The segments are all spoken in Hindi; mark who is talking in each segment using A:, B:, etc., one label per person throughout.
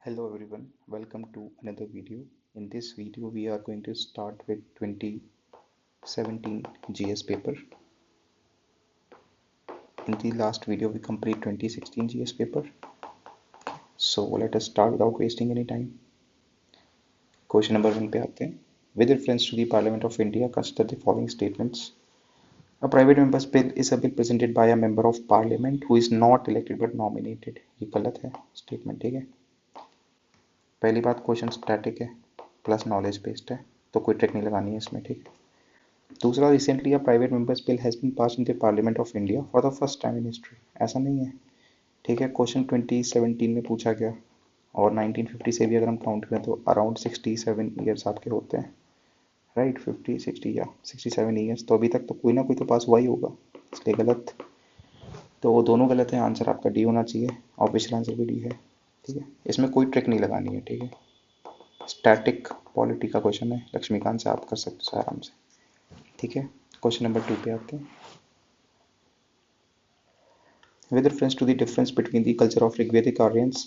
A: Hello everyone, welcome to another video. In this video, we are going to start with 2017 GS paper. In the last video, we complete 2016 GS paper. So let us start without wasting any time. Question number 1 पे आते हैं. With reference to the Parliament of India, consider the following statements. A private member's bill is a bill presented by a member of Parliament who is not elected but nominated. ये गलत है statement, ठीक है. पहली बात, क्वेश्चन स्टैटिक है प्लस नॉलेज बेस्ड है, तो कोई ट्रिक नहीं लगानी है इसमें, ठीक है. दूसरा, recently a private members bill has been pass in the parliament of India for the first time in history. ऐसा नहीं है, ठीक है. क्वेश्चन 2017 में पूछा गया और 1950 से भी अगर हम काउंट करें तो अराउंड 67 ईयर्स आपके होते हैं, राइट. 50 60 या 67 ईयर्स, तो अभी तक तो कोई ना कोई तो पास हुआ ही होगा, इसलिए गलत. तो वो दोनों गलत है. आंसर आपका डी होना चाहिए. ऑफिशियल आंसर भी डी है, ठीक है. इसमें कोई ट्रिक नहीं लगानी है, ठीक है. स्टैटिक पॉलिटी का क्वेश्चन है, लक्ष्मीकांत से आप कर सकते हो आराम से, ठीक है. क्वेश्चन नंबर 2 पे आते हैं. With reference to the difference between the culture of Rigvedic Aryans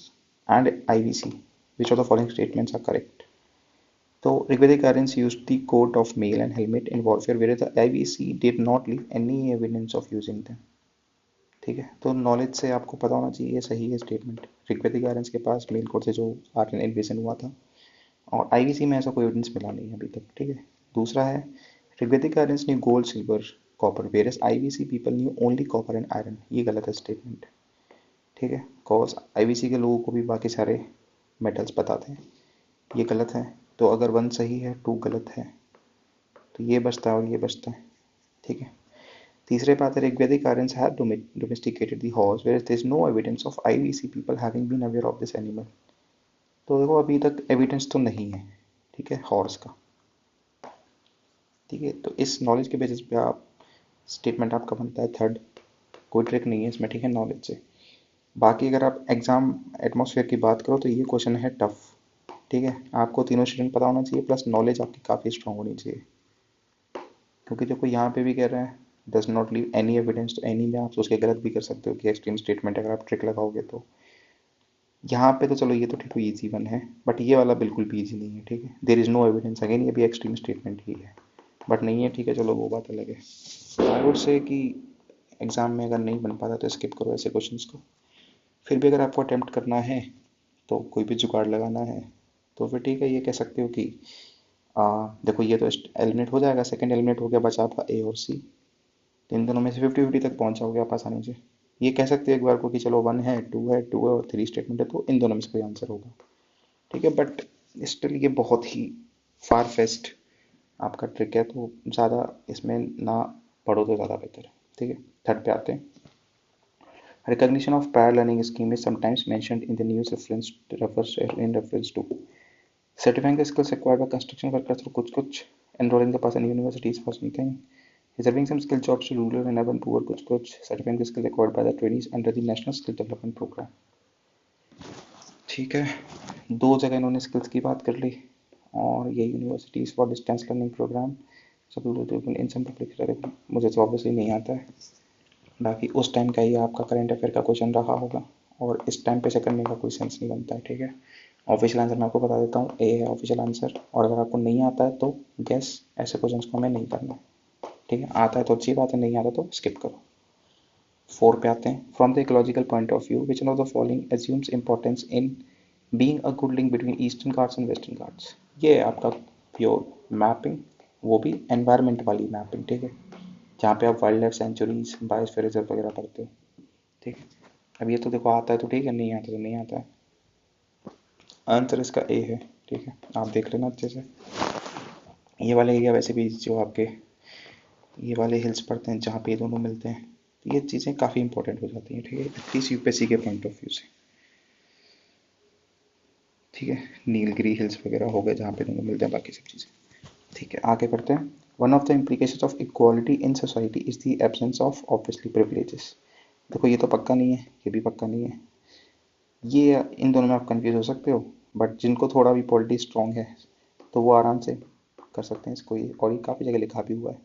A: and IVC, which of the following statements are correct? So Rigvedic Aryans used the coat of mail and helmet in warfare, whereas the IVC did not leave any evidence of using them. ठीक है. तो नॉलेज से आपको पता होना चाहिए ये सही है स्टेटमेंट. ऋग्वेदिक आर्यंस के पास मेल कोड से जो आर्यन इन्वेजन हुआ था, और आईवीसी में ऐसा कोई एविडेंस मिला नहीं है अभी तक, ठीक है. दूसरा है, Rigvedic Aryans knew gold silver copper, whereas IVC people knew only copper and iron. ये गलत है स्टेटमेंट, ठीक है. कॉज आईवीसी के लोगों को भी बाकी सारे मेटल्स पता थे. ये गलत है. तो अगर 1 सही है 2 गलत है, तो ये बचता है और ये बचता है, ठीक है. तीसरे बात है, Rigvedic Aryans had domesticated the horse, whereas there is no evidence of IVC people having been aware of this animal. तो देखो अभी तक एविडेंस तो नहीं है, ठीक है, हॉर्स का, ठीक है. तो इस नॉलेज के बेसिस पे आप स्टेटमेंट आपका बनता है थर्ड. कोई ट्रिक नहीं है इसमें, ठीक है, नॉलेज से. बाकी अगर आप एग्जाम एटमॉस्फेयर की बात करो तो ये क्वेश्चन है टफ, ठीक है. आपको तीनों स्टूडेंट पता होना चाहिए, प्लस नॉलेज आपकी काफ़ी स्ट्रांग होनी चाहिए, क्योंकि देखो यहाँ पे भी कह रहे हैं does not leave any evidence, तो एनी में आप सोच के गलत भी कर सकते हो कि एक्सट्रीम स्टेटमेंट अगर आप ट्रिक लगाओगे तो. यहाँ पे तो चलो ये तो ठीक है, ईजी वन है, बट ये वाला बिल्कुल भी ईजी नहीं है, ठीक है. There is no evidence, again ये भी एक्सट्रीम स्टेटमेंट ही है, बट नहीं है, ठीक है. चलो वो बात अलग है. आई वुड से कि एग्जाम में अगर नहीं बन पाता तो स्किप करो ऐसे क्वेश्चंस को. फिर भी अगर आपको अटेम्प्ट करना है तो कोई भी जुगाड़ लगाना है तो फिर ठीक है, ये कह सकते हो कि देखो ये तो एलिमिनेट हो जाएगा, सेकंड एलिमिनेट हो गया, बचा आपका ए और सी. इन दोनों में से 50-50 तक पहुंच जाओगे आप आसानी से. ये कह सकते हो एक बार को कि चलो 1 है 2 है 2 है और 3 स्टेटमेंट है, तो इन दोनों में से कोई आंसर होगा, ठीक है. बट स्टिल ये बहुत ही फार फेस्ट आपका ट्रिक है, तो ज़्यादा इसमें ना पढ़ो तो ज़्यादा बेहतर है, ठीक है. थर्ड पे आते हैं. Recognition of prior learning scheme is sometimes mentioned in the news in reference to certifying the skills acquired by construction workers through कुछ enrolling the person in universities for something, reserving some skill jobs to rural and urban poor, कुछ certifying the skills acquired by the trainees under the National Skill Development Program. ठीक है, दो जगह इन्होंने स्किल्स की बात कर ली, और ये universities for distance learning program सब लोग इन सब पर मुझे तो ऑब्वियसली नहीं आता है. बाकी उस टाइम का ही आपका करंट अफेयर का क्वेश्चन रहा होगा, और इस टाइम पे से करने का कोई सेंस नहीं बनता है, ठीक है. ऑफिशियल आंसर मैं आपको बता देता हूँ, ए है ऑफिशियल आंसर. और अगर आपको नहीं आता है तो गैस, ऐसे क्वेश्चंस को हमें नहीं करना, ठीक है. आता है तो अच्छी बात है, नहीं आता तो स्किप करो. 4 पे आते हैं. From the ecological point of view which of the following assumes importance in being a good link between eastern Ghats and western Ghats. ये है आपका प्योर मैपिंग, वो भी एनवायरनमेंट वाली मैपिंग, ठीक है, जहाँ पे आप wild life sanctuaries biosphere reserve वगैरह पढ़ते हो, ठीक है. अब ये तो देखो आता है तो ठीक है, नहीं आता तो नहीं आता है. आंसर इसका ए है, ठीक है. आप देख लेना अच्छे से. ये वाले एरिया वैसे भी जो आपके ये वाले हिल्स पड़ते हैं जहाँ पे ये दोनों मिलते हैं, तो ये चीज़ें काफ़ी इंपॉर्टेंट हो जाती हैं, ठीक है, एटलीस्ट यूपीएससी के पॉइंट ऑफ व्यू से, ठीक है. नीलगिरी हिल्स वगैरह हो गए जहाँ पे दोनों मिलते हैं, बाकी सब चीज़ें, ठीक है. आगे बढ़ते हैं. One of the implications of equality in society is the absence of obviously privileges. देखो ये तो पक्का नहीं है, ये भी पक्का नहीं है. ये इन दोनों में आप कंफ्यूज हो सकते हो, बट जिनको थोड़ा भी पॉलिटी स्ट्रॉन्ग है तो वो आराम से कर सकते हैं इसको. ये और ये काफ़ी जगह लिखा भी हुआ है,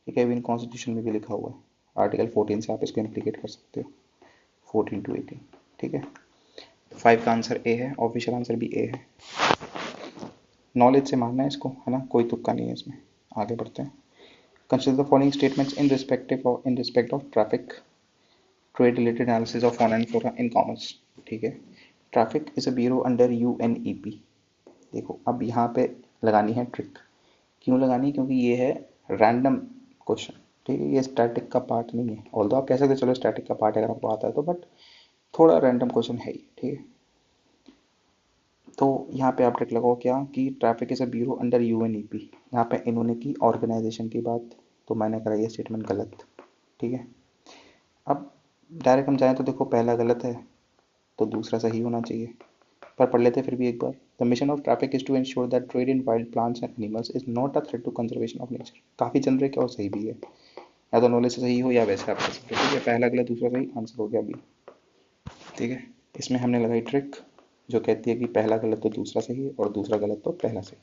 A: ठीक है. इवन कॉन्स्टिट्यूशन में भी लिखा हुआ है. आर्टिकल 14 से आप इसको इम्प्लीकेट कर सकते हो, 14 to 18, ठीक है. 5 का आंसर ए है, ऑफिशियल आंसर भी ए है। नॉलेज से मानना है इसको, है ना, कोई तुक्का नहीं है इसमें। आगे बढ़ते हैं। Consider the following statements in respect of traffic trade related analysis of online forum in commerce. ठीक है, traffic is a bureau under UNEP. देखो अब यहाँ पे लगानी है ट्रिक। क्यों लगानी? क्योंकि ये है रैंडम क्वेश्चन। ठीक है, ये स्टैटिक का पार्ट नहीं है, ऑल्दो आप कह सकते हो चलो स्टैटिक का पार्ट है अगर आपको आता है तो, बट थोड़ा रैंडम क्वेश्चन है ही। ठीक है, तो यहाँ पे आप ट्रिक लगाओ क्या कि traffic is a bureau under UNEP. यहाँ पे इन्होंने की ऑर्गेनाइजेशन की बात, तो मैंने करा ये स्टेटमेंट गलत। ठीक है, अब डायरेक्ट हम जाएं तो देखो पहला गलत है तो दूसरा सही होना चाहिए, पर पढ़ लेते फिर भी एक बार। The mission of TRAFFIC is to ensure that trade in wild plants and animals is not a threat to conservation of nature. काफ़ी जनरिक है और सही भी है, या तो नॉलेज से सही हो या वैसे आप कर सकते हो। ठीक है, पहला गलत दूसरा सही, आंसर हो गया बी। ठीक है, इसमें हमने लगाई ट्रिक जो कहती है कि पहला गलत तो दूसरा सही है और दूसरा गलत तो पहला सही।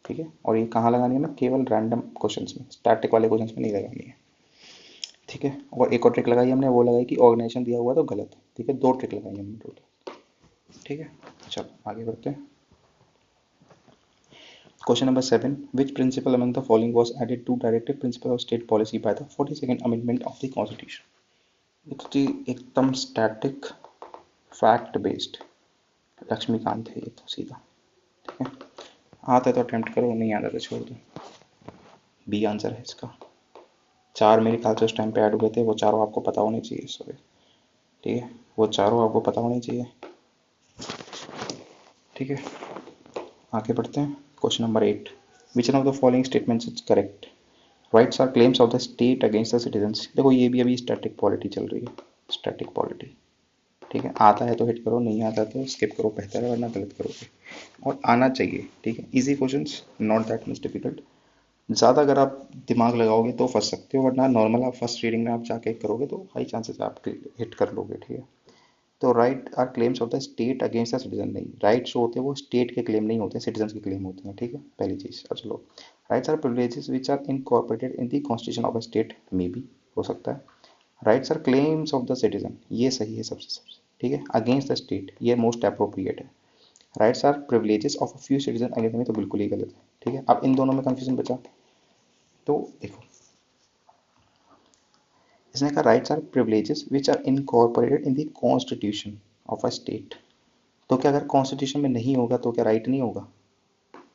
A: ठीक है, और ये कहाँ लगानी है ना, केवल रैंडम क्वेश्चंस में, स्टैटिक वाले क्वेश्चंस में नहीं लगानी है। ठीक है, और एक और ट्रिक लगाई हमने, वो लगाई कि ऑर्गेनाइजेशन दिया हुआ तो गलत है। ठीक है, दो ट्रिक लगाई हमने टोटल। ठीक है, चलो आगे बढ़ते हैं। Question number 7. Which principle among the following was added to Directive Principle of State Policy by the 42nd Amendment of the Constitution? ये तो जी एकदम स्टैटिक फैक्ट बेस्ड लक्ष्मीकांत है ये तो सीधा। ठीक है, आता है तो अटेम्प्ट करो, नहीं आता तो छोड़ दो। बी आंसर है इसका। चार मेरे ख्याल से उस टाइम पे ऐड हुए थे, वो चारों आपको पता होने चाहिए। सॉरी, ठीक है, वो चारों आपको पता होने चाहिए। ठीक है, आगे बढ़ते हैं। Question number 8. Which one of the following statements is correct? Rights are claims of the state against the citizens. देखो ये भी अभी स्टैटिक पॉलिटी चल रही है, स्टैटिक पॉलिटी। ठीक है, आता है तो हिट करो, नहीं आता तो स्किप करो, बेहतर है, वरना गलत करोगे। और आना चाहिए। ठीक है, easy questions, not that much difficult. ज़्यादा अगर आप दिमाग लगाओगे तो फंस सकते हो, वरना नॉर्मल आप फर्स्ट रीडिंग में आप जाके करोगे तो हाई चांसेस आप हिट कर लोगे। ठीक है, तो right are claims of the state against the citizen. नहीं, राइट जो होते हैं वो स्टेट के क्लेम नहीं होते, सिटीजन के क्लेम होते हैं। ठीक है, पहली चीज़। अब चलो, rights are privileges which are incorporated in the constitution of a state, may be, हो सकता है। Rights are claims of the citizen, ये सही है सबसे। ठीक है, अगेंस्ट द स्टेट ये मोस्ट अप्रोप्रिएट है। Rights are privileges of a few citizen against में तो बिल्कुल ही गलत है। ठीक है, अब इन दोनों में कंफ्यूजन बचा, तो देखो इसने कहा rights are privileges which are incorporated in the constitution of a state. तो क्या अगर कॉन्स्टिट्यूशन में नहीं होगा तो क्या राइट नहीं होगा?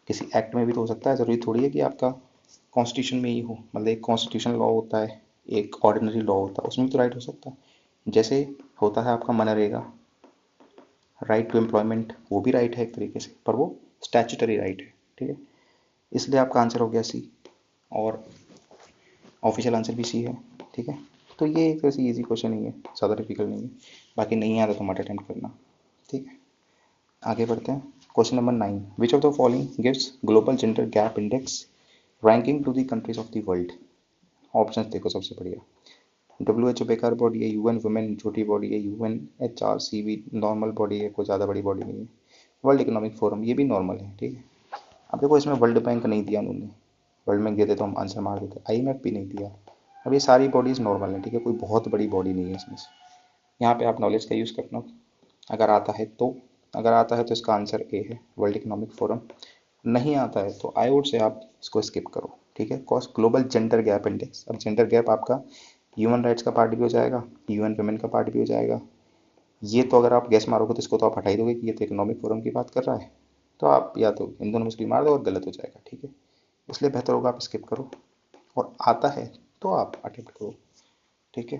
A: किसी एक्ट में भी तो हो सकता है, ज़रूरी थोड़ी है कि आपका कॉन्स्टिट्यूशन में ही हो। मतलब एक कॉन्स्टिट्यूशन लॉ होता है, एक ऑर्डिनरी लॉ होता है, उसमें भी तो राइट हो सकता है। जैसे होता है आपका मनरेगा, राइट टू एम्प्लॉयमेंट, वो भी राइट है एक तरीके से, पर वो स्टैच्यूटरी राइट है। ठीक है, इसलिए आपका आंसर हो गया सी, और ऑफिशियल आंसर भी सी है। ठीक है, तो ये एक तरह से ईजी क्वेश्चन ही है, ज़्यादा डिफिकल्ट नहीं है। बाकी नहीं आता तो मत अटेम्प्ट करना। ठीक है, आगे बढ़ते हैं। Question number 9. Which of the following gives global gender gap index ranking to the countries of the world? Option देखो, सबसे बढ़िया। WHO बेकार बॉडी है, यूएन वुमेन छोटी बॉडी है, UNHRC नॉर्मल बॉडी है, कोई ज़्यादा बड़ी बॉडी नहीं है, वर्ल्ड इकोनॉमिक फोरम ये भी नॉर्मल है। ठीक है, अब देखो इसमें वर्ल्ड बैंक नहीं दिया उन्होंने, वर्ल्ड बैंक देते तो हम आंसर मार देते, IMF भी नहीं दिया। अब ये सारी बॉडीज़ नॉर्मल है। ठीक है, कोई बहुत बड़ी बॉडी नहीं है इसमें से। यहाँ पे आप नॉलेज का यूज़ करना, अगर आता है तो। अगर आता है तो इसका आंसर ए है, वर्ल्ड इकोनॉमिक फोरम। नहीं आता है तो आई वुड से आप इसको स्किप करो। ठीक है, cost global gender gap index. अब जेंडर गैप आपका ह्यूमन राइट्स का पार्ट भी हो जाएगा, UN वुमेन का पार्ट भी हो जाएगा। ये तो अगर आप गैस मारोगे तो इसको तो आप हटा ही दोगे कि ये तो इकोनॉमिक फोरम की बात कर रहा है, तो आप या तो इन दोनों में से मार दो और गलत हो जाएगा। ठीक है, इसलिए बेहतर होगा आप स्किप करो, और आता है तो आप अटेम्प्ट करो। ठीक है,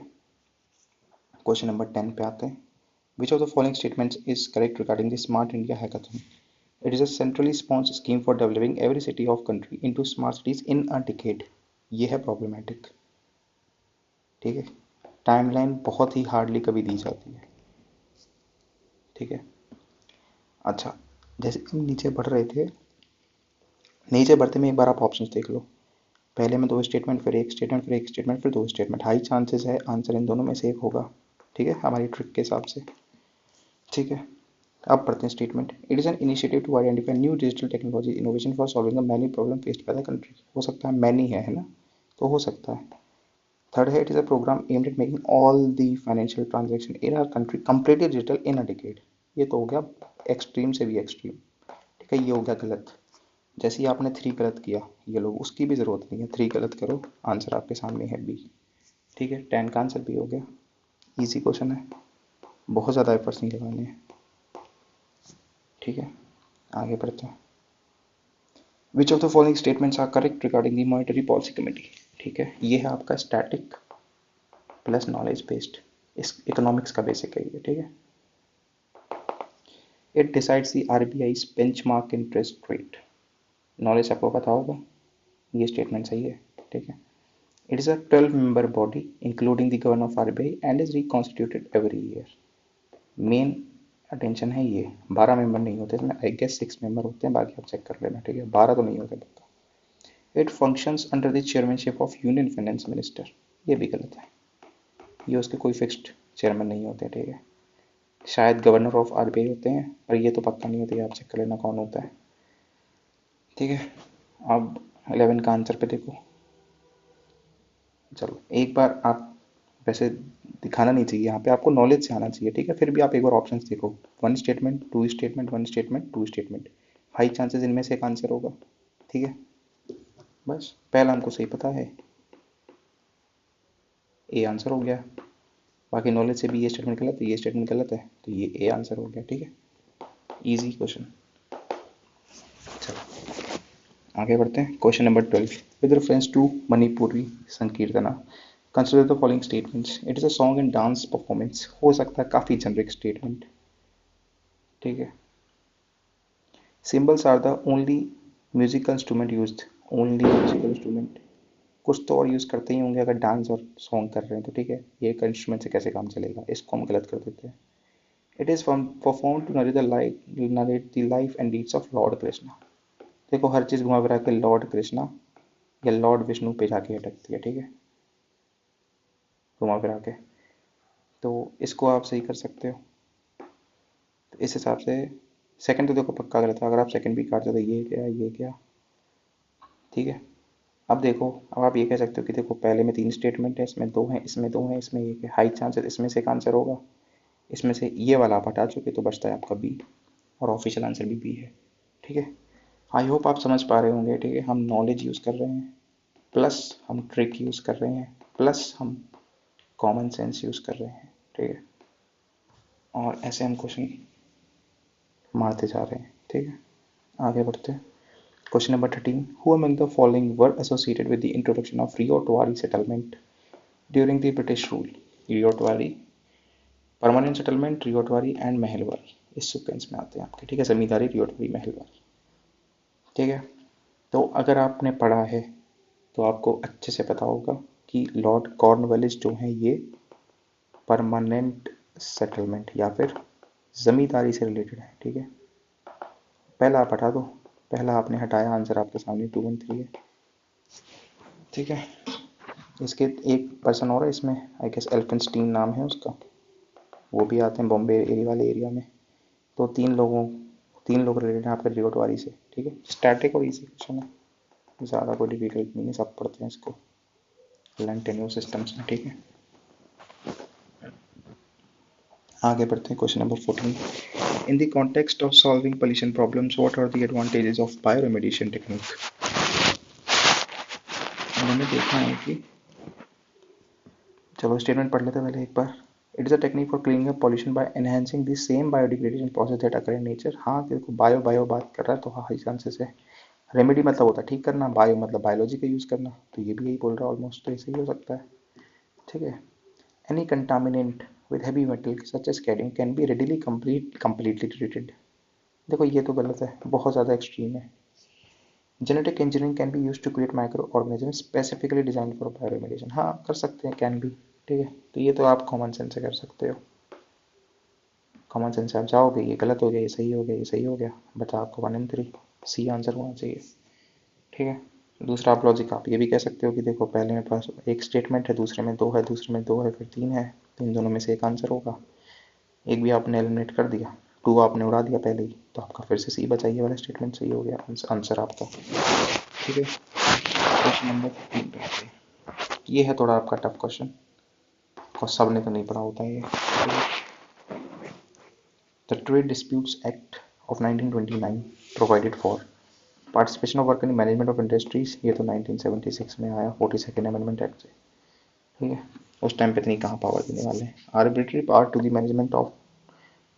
A: क्वेश्चन नंबर 10 पे आते हैं। Which of the following statements is correct regarding the smart India hackathon? It is a centrally sponsored scheme for developing every city of country into smart cities in a decade. ये है प्रॉब्लमेटिक। ठीक है, टाइमलाइन बहुत ही हार्डली कभी दी जाती है। ठीक है, अच्छा, जैसे हम नीचे बढ़ रहे थे, नीचे बढ़ते में एक बार आप ऑप्शंस देख लो। पहले में दो स्टेटमेंट, फिर एक स्टेटमेंट, फिर एक स्टेटमेंट, फिर दो स्टेटमेंट। हाई चांसेस है आंसर इन दोनों में से एक होगा। ठीक है, हमारी ट्रिक के हिसाब से। ठीक है, अब पढ़ते हैं statement. It is an initiative to identify new digital technology innovation for solving the many problem faced by the country. हो सकता है मैनी है ना, तो हो सकता है। थर्ड है, it is a program aimed at making all the financial transaction in our country completely digital in a decade. ये तो हो गया एक्सट्रीम से भी एक्सट्रीम। ठीक है, ये हो गया गलत। जैसे ही आपने 3 गलत किया, ये लोग उसकी भी ज़रूरत नहीं है, 3 गलत करो, आंसर आपके सामने है बी। ठीक है, 10 का आंसर बी हो गया। इजी क्वेश्चन है, बहुत ज़्यादा एफर्ट्स नहीं लगाने हैं। ठीक है, आगे बढ़ते हैं। Which of the following statements are correct regarding the monetary policy committee. ठीक है, ये है आपका स्टैटिक प्लस नॉलेज बेस्ड, इस इकोनॉमिक्स का बेसिक है ये। ठीक है, it decides the RBI benchmark interest rate. Knowledge आपको पता होगा, ये स्टेटमेंट सही है। ठीक है, it is a 12 member body including the governor of RBI and is reconstituted every year. Main attention है ये, 12 मेंबर नहीं होते इसमें, आई गेस 6 मेंबर होते हैं, बाकी आप चेक कर लेना। ठीक है, 12 तो नहीं होते पक्का। It functions under the chairmanship of union finance minister. ये भी गलत है, ये उसके कोई फिक्स्ड चेयरमैन नहीं होते। ठीक है, शायद गवर्नर ऑफ आरबीआई होते हैं, और ये तो पक्का नहीं होता, आप चेक कर लेना कौन होता है। ठीक है, अब 11 का आंसर पे देखो। चलो एक बार आप, वैसे दिखाना नहीं चाहिए यहाँ पे, आपको नॉलेज से आना चाहिए। ठीक है, फिर भी आप एक बार ऑप्शंस देखो, 1 statement 2 statement 1 statement 2 statement, high chances इनमें से एक आंसर होगा। ठीक है, बस पहला हमको सही पता है, ए आंसर हो गया। बाकी नॉलेज से भी ये स्टेटमेंट गलत है, ये स्टेटमेंट गलत है, तो ये ए आंसर हो गया। ठीक है, इजी क्वेश्चन। चलो आगे बढ़ते हैं। Question number 12, with reference to Manipuri Sankirtana consider the following statements. It is a song and dance performance. हो सकता है काफ़ी जनरिक स्टेटमेंट। ठीक है, cymbals are the only musical instrument used. Only musical instrument, कुछ तो और यूज़ करते ही होंगे अगर डांस और सॉन्ग कर रहे हैं तो। ठीक है, ये एक इंस्ट्रूमेंट से कैसे काम चलेगा, इसको हम गलत कर देते हैं। It is perform to narrate the life and deeds of Lord Krishna. देखो हर चीज़ घुमा फिरा के लॉर्ड कृष्णा या लॉर्ड विष्णु पे जाके अटकती है। ठीक है, घुमा फिरा के, तो इसको आप सही कर सकते हो। तो इस हिसाब से सेकंड तो देखो पक्का गलत था, अगर आप सेकंड भी काटते तो ये क्या ये क्या। ठीक है, अब देखो, अब आप ये कह सकते हो कि देखो पहले में 3 स्टेटमेंट है, इसमें 2 हैं, इसमें 2 हैं, इसमें एक है, हाई चांसेस इसमें से एक आंसर होगा। इसमें से ये वाला आप हटा चुके तो बचता है आपका बी, और ऑफिशियल आंसर भी बी है। ठीक है, आई होप आप समझ पा रहे होंगे। ठीक है, हम नॉलेज यूज़ कर रहे हैं, प्लस हम ट्रिक यूज़ कर रहे हैं, प्लस हम कॉमन सेंस यूज़ कर रहे हैं। ठीक है, और ऐसे हम क्वेश्चन मारते जा रहे हैं। ठीक है, आगे बढ़ते हैं। Question number 13, who among the following were associated with the introduction of Ryotwari settlement during the British rule. Ryotwari, permanent settlement, Ryotwari and Mahalwari, इस सिक्वेंस में आते हैं आपके। ठीक है, जमींदारी, रियोटवारी, महलवारी। ठीक है, तो अगर आपने पढ़ा है तो आपको अच्छे से पता होगा कि लॉर्ड कॉर्नवालिस जो हैं ये परमानेंट सेटलमेंट या फिर ज़मींदारी से रिलेटेड है। ठीक है, पहला आप हटा दो, पहला आपने हटाया, आंसर आपके सामने 2 1 3 है। ठीक है, इसके एक पर्सन और है इसमें, आई गेस एल्फिनस्टीन नाम है उसका, वो भी आते हैं बॉम्बे एरिया वाले एरिया में। तो 3 लोग रिलेटेड हैं आपके रियोटवारी से। ठीक है, स्टैटिक और इजी क्वेश्चन है, ज़्यादा कोई डिफिकल्ट नहीं है, सब पढ़ते हैं इसको लर्न टेन्योर सिस्टम्स में। ठीक है, आगे बढ़ते हैं। Question number 14, in the context of solving pollution problems what are the advantages of bioremediation technique. मैंने देखा है कि, चलो स्टेटमेंट पढ़ लेते हैं पहले एक बार। It is a technique for cleaning up pollution by enhancing the same biodegradation process that occur in nature. हाँ, देखो बायो बात कर रहा है तो हाई चांसेस है। रेमेडी मतलब होता है ठीक करना, बायो मतलब बायोलॉजी का यूज़ करना, तो ये भी यही बोल रहा है ऑलमोस्ट, तो ऐसे ही हो सकता है। ठीक है, any contaminant with heavy metal such as cadmium can be readily completely treated. देखो ये तो गलत है, बहुत ज़्यादा एक्सट्रीम है। Genetic engineering can be use to create microorganism specifically design for bioremediation. हाँ कर सकते हैं, कैन बी। ठीक है, तो ये तो आप कॉमन सेंस से कर सकते हो, कॉमन सेंस से आप जाओगे, ये गलत हो गया, ये सही हो गया, ये सही हो गया, बता आपको 1 and 3 सी आंसर होना चाहिए। ठीक है, दूसरा आप लॉजिक आप ये भी कह सकते हो कि देखो पहले मेरे पास एक स्टेटमेंट है, दूसरे में 2 है, दूसरे में 2 है, फिर 3 है, तो इन दोनों में से एक आंसर होगा। एक भी आपने एलिमिनेट कर दिया, 2 आपने उड़ा दिया पहले ही, तो आपका फिर से सी बचा, ये वाला स्टेटमेंट सही हो गया आंसर आपका। ठीक है, क्वेश्चन नंबर 15 पे आते हैं। ये है थोड़ा आपका टफ क्वेश्चन, सब ने तो नहीं पढ़ा होता है ये। The trade disputes act of 1929 provided for participation of worker in management of industries, ये तो 1976 में आया 42nd अमेंडमेंट एक्ट से, ठीक है। उस टाइम पे इतनी कहाँ पावर देने वाले हैं। Arbitrary power to the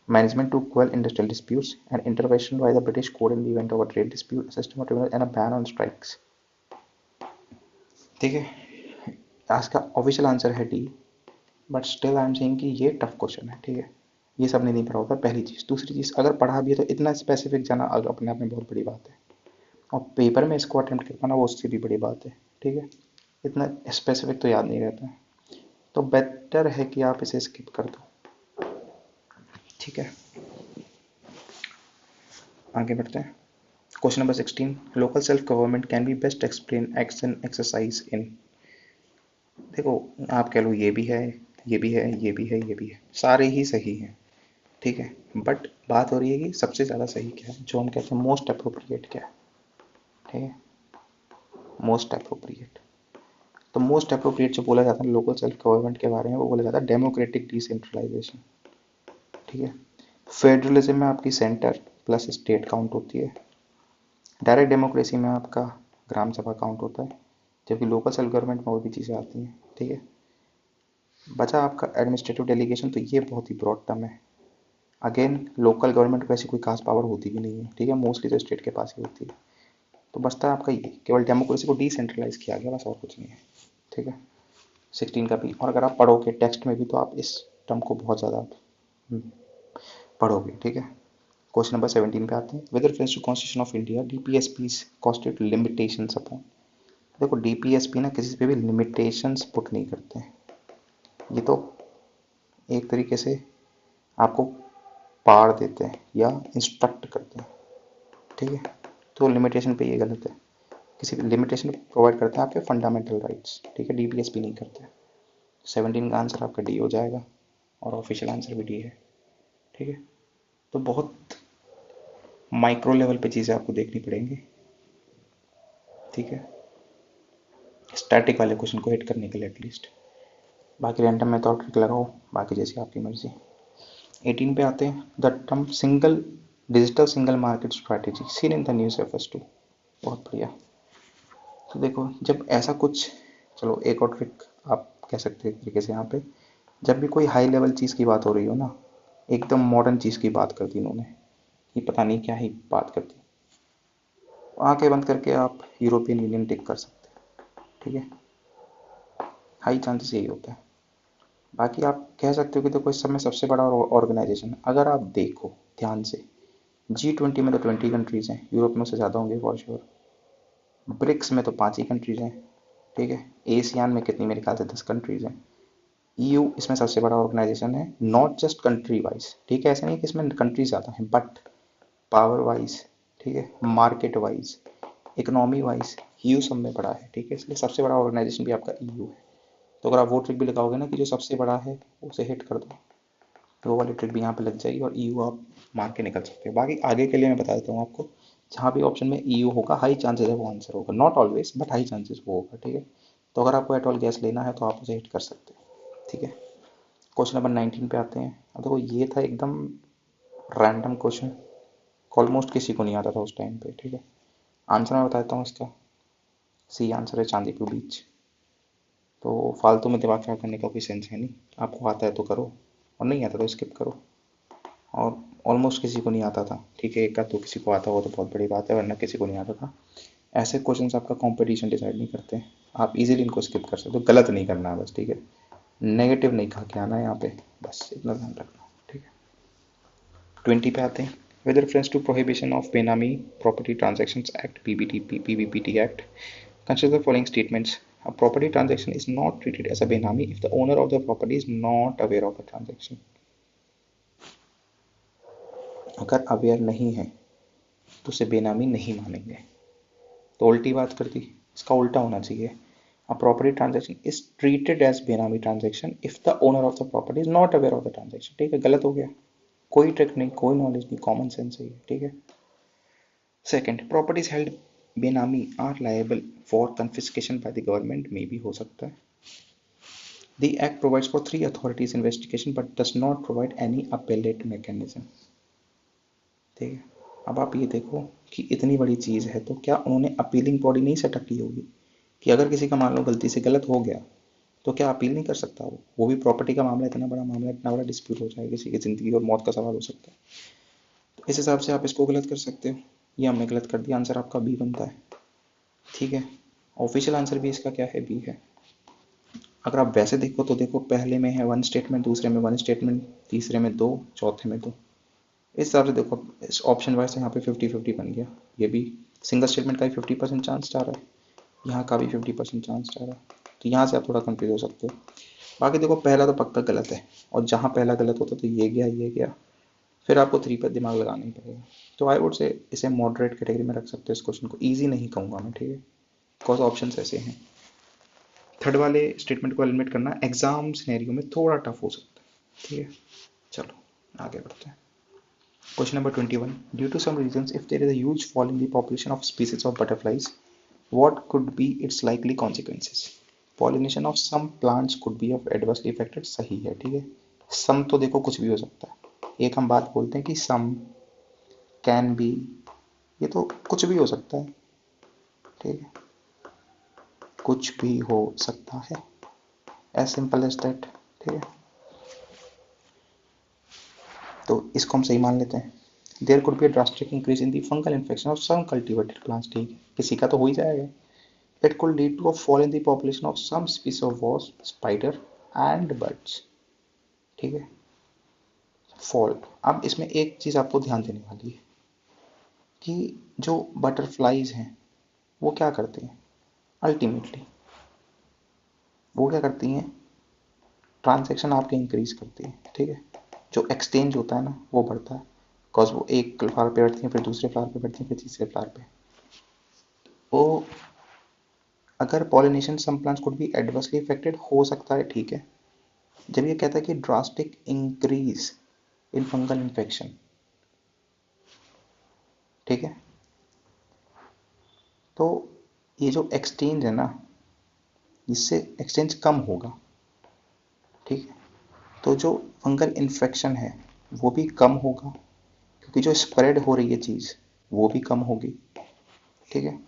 A: management to quell industrial disputes and intervention by the British court in the event of a trade dispute, a system of tribunal and a ban on strikes, ठीक है। आज का ऑफिशियल आंसर है D, but still I am saying कि ये टफ क्वेश्चन है, ठीक है। ये सब नहीं पढ़ा होता, पहली चीज़। दूसरी चीज़, अगर पढ़ा भी है तो इतना स्पेसिफिक जाना अपने आप में बहुत बड़ी बात है, और पेपर में इसको अटेम्प्ट कर पाना वो उससे भी बड़ी बात है, ठीक है। इतना स्पेसिफिक तो याद नहीं रहता है, तो बेटर है कि आप इसे स्किप कर दो, ठीक है। आगे बढ़ते हैं। Question number 16, local self government can be best explain action exercise in. देखो, आप कह लो ये भी है, ये भी है, ये भी है, ये भी है, सारे ही सही हैं, ठीक है। बट बात हो रही है कि सबसे ज़्यादा सही क्या है, जो हम कहते हैं मोस्ट अप्रोप्रिएट क्या है, ठीक है। मोस्ट अप्रोप्रिएट, तो मोस्ट अप्रोप्रिएट जो बोला जाता है लोकल सेल्फ गवर्नमेंट के बारे में, वो बोला जाता है डेमोक्रेटिक डिसेंट्रलाइजेशन, ठीक है। फेडरलिज्म में आपकी सेंटर प्लस स्टेट काउंट होती है। डायरेक्ट डेमोक्रेसी में आपका ग्राम सभा काउंट होता है, जबकि लोकल सेल्फ गवर्नमेंट में और भी चीज़ें आती हैं, ठीक है। बचा आपका एडमिनिस्ट्रेटिव डेलीगेशन, तो ये बहुत ही ब्रॉड टर्म है। अगेन लोकल गवर्नमेंट को ऐसी कोई खास पावर होती भी नहीं है, ठीक है, मोस्टली तो स्टेट के पास ही होती है। तो बचता है आपका ये, केवल डेमोक्रेसी को डिसेंट्रलाइज किया गया, बस और कुछ नहीं है, ठीक है। 16 का भी, और अगर आप पढ़ोगे टेक्स्ट में भी तो आप इस टर्म को बहुत ज़्यादा पढ़ोगे, ठीक है। क्वेश्चन नंबर 17 पे आते हैं। With reference to constitution of India, DPSPs constitute limitations upon. देखो डीपीएसपी ना किसी पे भी लिमिटेशंस पुट नहीं करते हैं, ये तो एक तरीके से आपको पावर देते हैं या इंस्ट्रक्ट करते हैं, ठीक है। तो लिमिटेशन पे ये गलत है, किसी लिमिटेशन प्रोवाइड करते हैं आपके फंडामेंटल राइट्स, ठीक है। डीपीएसपी नहीं करते। 17 का आंसर आपका डी हो जाएगा, और ऑफिशियल आंसर भी डी है, ठीक है। तो बहुत माइक्रो लेवल पे चीज़ें आपको देखनी पड़ेंगी, ठीक है, स्टैटिक वाले क्वेश्चन को हिट करने के लिए एटलीस्ट। बाकी रैंडम में तो ट्रिक लगाओ, बाकी जैसी आपकी मर्जी। 18 पे आते हैं। The term single digital single market strategy seen in the news refers to. बहुत बढ़िया। तो देखो जब ऐसा कुछ, चलो एक और ट्रिक आप कह सकते हैं एक तरीके से, यहाँ पे जब भी कोई हाई लेवल चीज़ की बात हो रही हो ना, एकदम मॉडर्न चीज़ की बात कर दी इन्होंने, ये पता नहीं क्या ही बात करती, आंखें बंद करके आप यूरोपियन यूनियन टिक कर सकते हैं, ठीक है। हाई चांसेस यही होता है। बाकी आप कह सकते हो कि देखो इस समय सबसे बड़ा ऑर्गेनाइजेशन, अगर आप देखो ध्यान से, G20 में तो 20 कंट्रीज हैं, यूरोप में से ज़्यादा होंगे फॉर श्योर। ब्रिक्स में तो 5 ही कंट्रीज हैं, ठीक है। एशियान में कितनी, मेरे ख्याल से 10 कंट्रीज हैं। EU इसमें सबसे बड़ा ऑर्गेनाइजेशन है, नॉट जस्ट कंट्री वाइज, ठीक है। ऐसा नहीं कि इसमें कंट्री ज़्यादा हैं, बट पावर वाइज, ठीक है, market wise, economy wise EU सब में बड़ा है, ठीक है। इसलिए सबसे बड़ा ऑर्गेनाइजेशन भी आपका EU है। तो अगर आप वो ट्रिक भी लगाओगे ना कि जो सबसे बड़ा है उसे हिट कर दो, तो वो वाली ट्रिक भी यहाँ पे लग जाएगी और EU आप मार के निकल सकते हो। बाकी आगे के लिए मैं बता देता हूँ आपको, जहाँ भी ऑप्शन में EU होगा हाई चांसेस है वो आंसर होगा, not always but high chances वो होगा, ठीक है। तो अगर आपको एट ऑल गैस लेना है तो आप उसे हिट कर सकते हो, ठीक है। क्वेश्चन नंबर 19 पे आते हैं। अब देखो ये था एकदम रैंडम क्वेश्चन, ऑलमोस्ट किसी को नहीं आता था उस टाइम पे, ठीक है। आंसर मैं बताता हूँ इसका, सी आंसर है चांदीपुर बीच। तो फालतू में दिमाग खराब करने का कोई सेंस है नहीं, आपको आता है तो करो, और नहीं आता तो स्किप करो। और ऑलमोस्ट किसी को नहीं आता था, ठीक है, एक का तो किसी को आता हो तो बहुत बड़ी बात है, वरना किसी को नहीं आता था। ऐसे क्वेश्चन आपका कंपटीशन डिसाइड नहीं करते, आप इजीली इनको स्किप कर सकते हो, गलत नहीं करना है बस, ठीक है। नेगेटिव नहीं खा के आना है यहाँ पे, बस इतना ध्यान रखना, ठीक है। 20 पे आते हैं। With reference to prohibition of benami property transactions act PBT act, consider the following statements. A property transaction is not treated as a benami if the owner of the property is not aware of the transaction. अगर अवेयर नहीं है तो उसे बेनामी नहीं मानेंगे। तो उल्टी बात कर दी, इसका उल्टा होना चाहिए। A property transaction is treated as benami transaction if the owner of the property is not aware of the transaction. ठीक है, गलत हो गया, कोई ट्रिक नहीं, कोई नॉलेज नहीं, कॉमन सेंस है, ठीक है। Second, properties held benami are liable for confiscation by the government, में भी हो सकता है। The Act provides for 3 authorities investigation but does not provide any appellate mechanism. ठीक है। अब आप ये देखो कि इतनी बड़ी चीज़ है तो क्या उन्होंने अपीलिंग बॉडी नहीं सेटअप की होगी कि अगर किसी का मान लो गलती से गलत हो गया तो क्या अपील नहीं कर सकता वो भी प्रॉपर्टी का मामला, इतना बड़ा मामला, इतना बड़ा डिस्प्यूट हो जाए, किसी की ज़िंदगी और मौत का सवाल हो सकता है। तो इस हिसाब से आप इसको गलत कर सकते हो। ये हमने गलत कर दिया, आंसर आपका बी बनता है। ठीक है। ऑफिशियल आंसर भी इसका क्या है, बी है। अगर आप वैसे देखो तो देखो पहले में है वन स्टेटमेंट, दूसरे में वन स्टेटमेंट, तीसरे में दो, चौथे में दो। इस हिसाब से देखो इस ऑप्शन वाइज यहाँ पे 50-50 बन गया। ये भी सिंगल स्टेटमेंट का भी 50% चांस जा रहा है, यहाँ का भी 50% चांस जा रहा है। तो यहाँ से आप थोड़ा कंफ्यूज हो सकते हो। बाकी देखो पहला तो पक्का गलत है, और जहाँ पहला गलत होता तो ये गया, फिर आपको थ्री पर दिमाग लगाना ही पड़ेगा। तो आई वुड से इसे मॉडरेट कैटेगरी में रख सकते हो इस क्वेश्चन को, ईजी नहीं कहूँगा मैं, ठीक है, बिकॉज ऑप्शन ऐसे हैं। थर्ड वाले स्टेटमेंट को एलिमिनेट करना एग्जाम सिनेरियो में थोड़ा टफ हो सकता है। ठीक है, चलो आगे बढ़ते हैं। Question number 21, due to some reasons if there is a huge fall in the population of species of butterflies what could be its likely consequences? Pollination of some plants could be of adversely affected, सही है। ठीक है, सम तो देखो कुछ भी हो सकता है, एक हम बात बोलते हैं कि सम कैन बी, ये तो कुछ भी हो सकता है। ठीक है, कुछ भी हो सकता है, एज सिंपल एज दैट। ठीक है, तो इसको हम सही मान लेते हैं। There could be a drastic increase in the fungal infection of some cultivated plants, ठीक है, किसी का तो हो ही जाएगा। It could lead to a fall in the population of some species of wasp, spider and birds. ठीक है, फॉल। अब इसमें एक चीज आपको ध्यान देने वाली है कि जो बटरफ्लाइज हैं वो क्या करते हैं, अल्टीमेटली वो क्या करती हैं, ट्रांजेक्शन आपके इंक्रीज करती है। ठीक है, जो एक्सचेंज होता है ना वो बढ़ता है, बिकॉज वो एक फ्लावर पे बैठती हैं, फिर दूसरे फ्लावर पे बैठती हैं, फिर तीसरे फ्लावर पे। वो अगर pollination some plants could be adversely affected हो सकता है, ठीक है। जब ये कहता है कि drastic increase in fungal infection, ठीक है, तो ये जो एक्सचेंज है ना, इससे एक्सचेंज कम होगा। ठीक है, तो जो फंगल इन्फेक्शन है वो भी कम होगा, क्योंकि जो स्प्रेड हो रही है चीज़ वो भी कम होगी। ठीक है,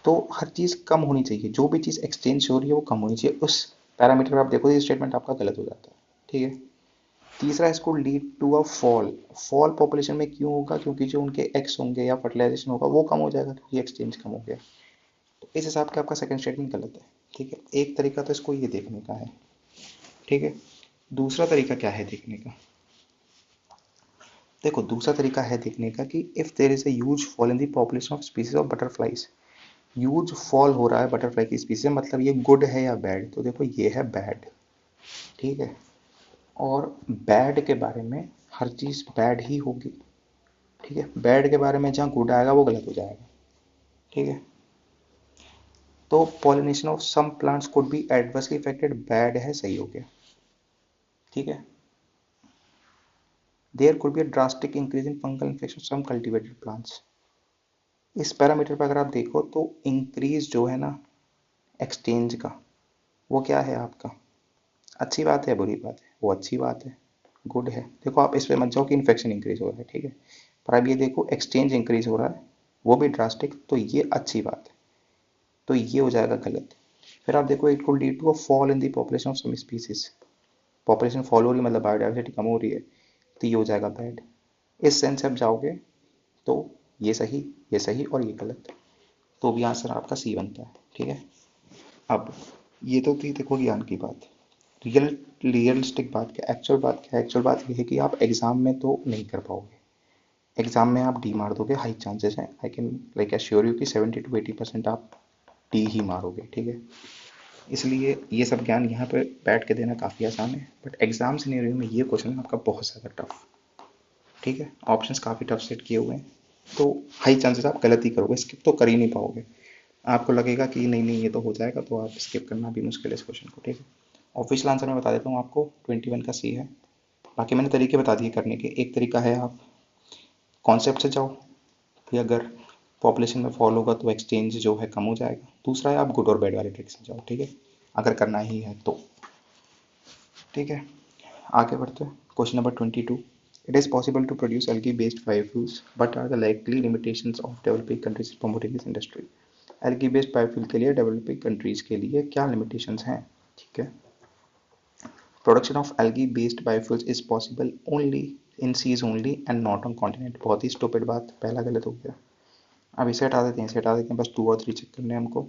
A: तो हर चीज़ कम होनी चाहिए, जो भी चीज़ एक्सचेंज हो रही है वो कम होनी चाहिए। उस पैरामीटर पर आप देखो ये स्टेटमेंट आपका गलत हो जाता है। ठीक है, तीसरा, इसको lead to a fall. Fall population में क्यों होगा, क्योंकि जो उनके एग्स होंगे या फर्टिलाइजेशन होगा वो कम हो जाएगा, क्योंकि एक्सचेंज कम हो गया। तो इस हिसाब से आपका सेकंड स्टेटमेंट गलत है। ठीक है, एक तरीका तो इसको ये देखने का है। ठीक है, दूसरा तरीका क्या है देखने का, देखो दूसरा तरीका है देखने का कि if there is a huge fall in the population of species of butterflies. Huge fall हो रहा है बटरफ्लाई की स्पीसीज, मतलब ये गुड है या बैड, तो देखो ये है बैड। ठीक है, और बैड के बारे में हर चीज बैड ही होगी। ठीक है, बैड के बारे में जहाँ गुड आएगा वो गलत हो जाएगा। ठीक है, तो pollination of some plants could be adversely affected, bad है, सही हो गया। ठीक है, there could be a drastic increase in fungal infection some cultivated plants. इस पैरामीटर पर अगर आप देखो तो इंक्रीज जो है ना एक्सचेंज का, वो क्या है आपका, अच्छी बात है बुरी बात है, वो अच्छी बात है, गुड है। देखो आप इस पे मत जाओ कि इन्फेक्शन इंक्रीज हो रहा है, ठीक है, पर अब ये देखो एक्सचेंज इंक्रीज हो रहा है, वो भी ड्रास्टिक, तो ये अच्छी बात है, तो ये हो जाएगा गलत। फिर आप देखो it could lead to a fall in the population of some species, population fall हो रही है मतलब बायोडाइवर्सिटी कम हो रही है, तो ये हो जाएगा बैड। इस सेंस से आप जाओगे तो ये सही और ये गलत, तो भी आंसर आपका सी बनता है। ठीक है, अब ये तो थी देखो ज्ञान की बात। रियलिस्टिक बात क्या, एक्चुअल बात क्या है, एक्चुअल बात ये है कि आप एग्जाम में तो नहीं कर पाओगे, एग्जाम में आप डी मार दोगे, हाई चांसेस हैं, I can like assure you कि 70 to 80% आप डी ही मारोगे। ठीक है, इसलिए ये सब ज्ञान यहाँ पे बैठ के देना काफ़ी आसान है, बट एग्जाम सिनेरियो में ये क्वेश्चन आपका बहुत ज़्यादा टफ। ठीक है, ऑप्शंस काफ़ी टफ सेट किए हुए हैं, तो हाई चांसेस आप गलत ही करोगे, स्किप तो कर ही नहीं पाओगे। आपको लगेगा कि नहीं नहीं ये तो हो जाएगा, तो आप स्किप करना भी मुश्किल है इस क्वेश्चन को। ठीक है, ऑफिशियल आंसर मैं बता देता हूँ आपको, 21 का सी है। बाकी मैंने तरीके बता दिए करने के। एक तरीका है आप कॉन्सेप्ट से जाओ, कि अगर पॉपुलेशन में फॉल होगा तो एक्सचेंज जो है कम हो जाएगा। दूसरा है आप गुड और बैड वाले ट्रिक से जाओ, ठीक है, अगर करना ही है तो। ठीक है, आगे बढ़ते हैं। Question number 22, It is possible to produce algae-based biofuels, but are the likely limitations of developing countries promoting this industry? Algae-based biofuel के लिए डेवलपिंग कंट्रीज के लिए क्या लिमिटेशंस हैं? ठीक है, production of algae-based biofuels is possible only in seas only and not on continent. बहुत ही स्टूपिड बात, पहला गलत हो गया। अब इसे हटा देते हैं, इसे हटा देते हैं, बस 2 और 3 चेक करने हैं हमको।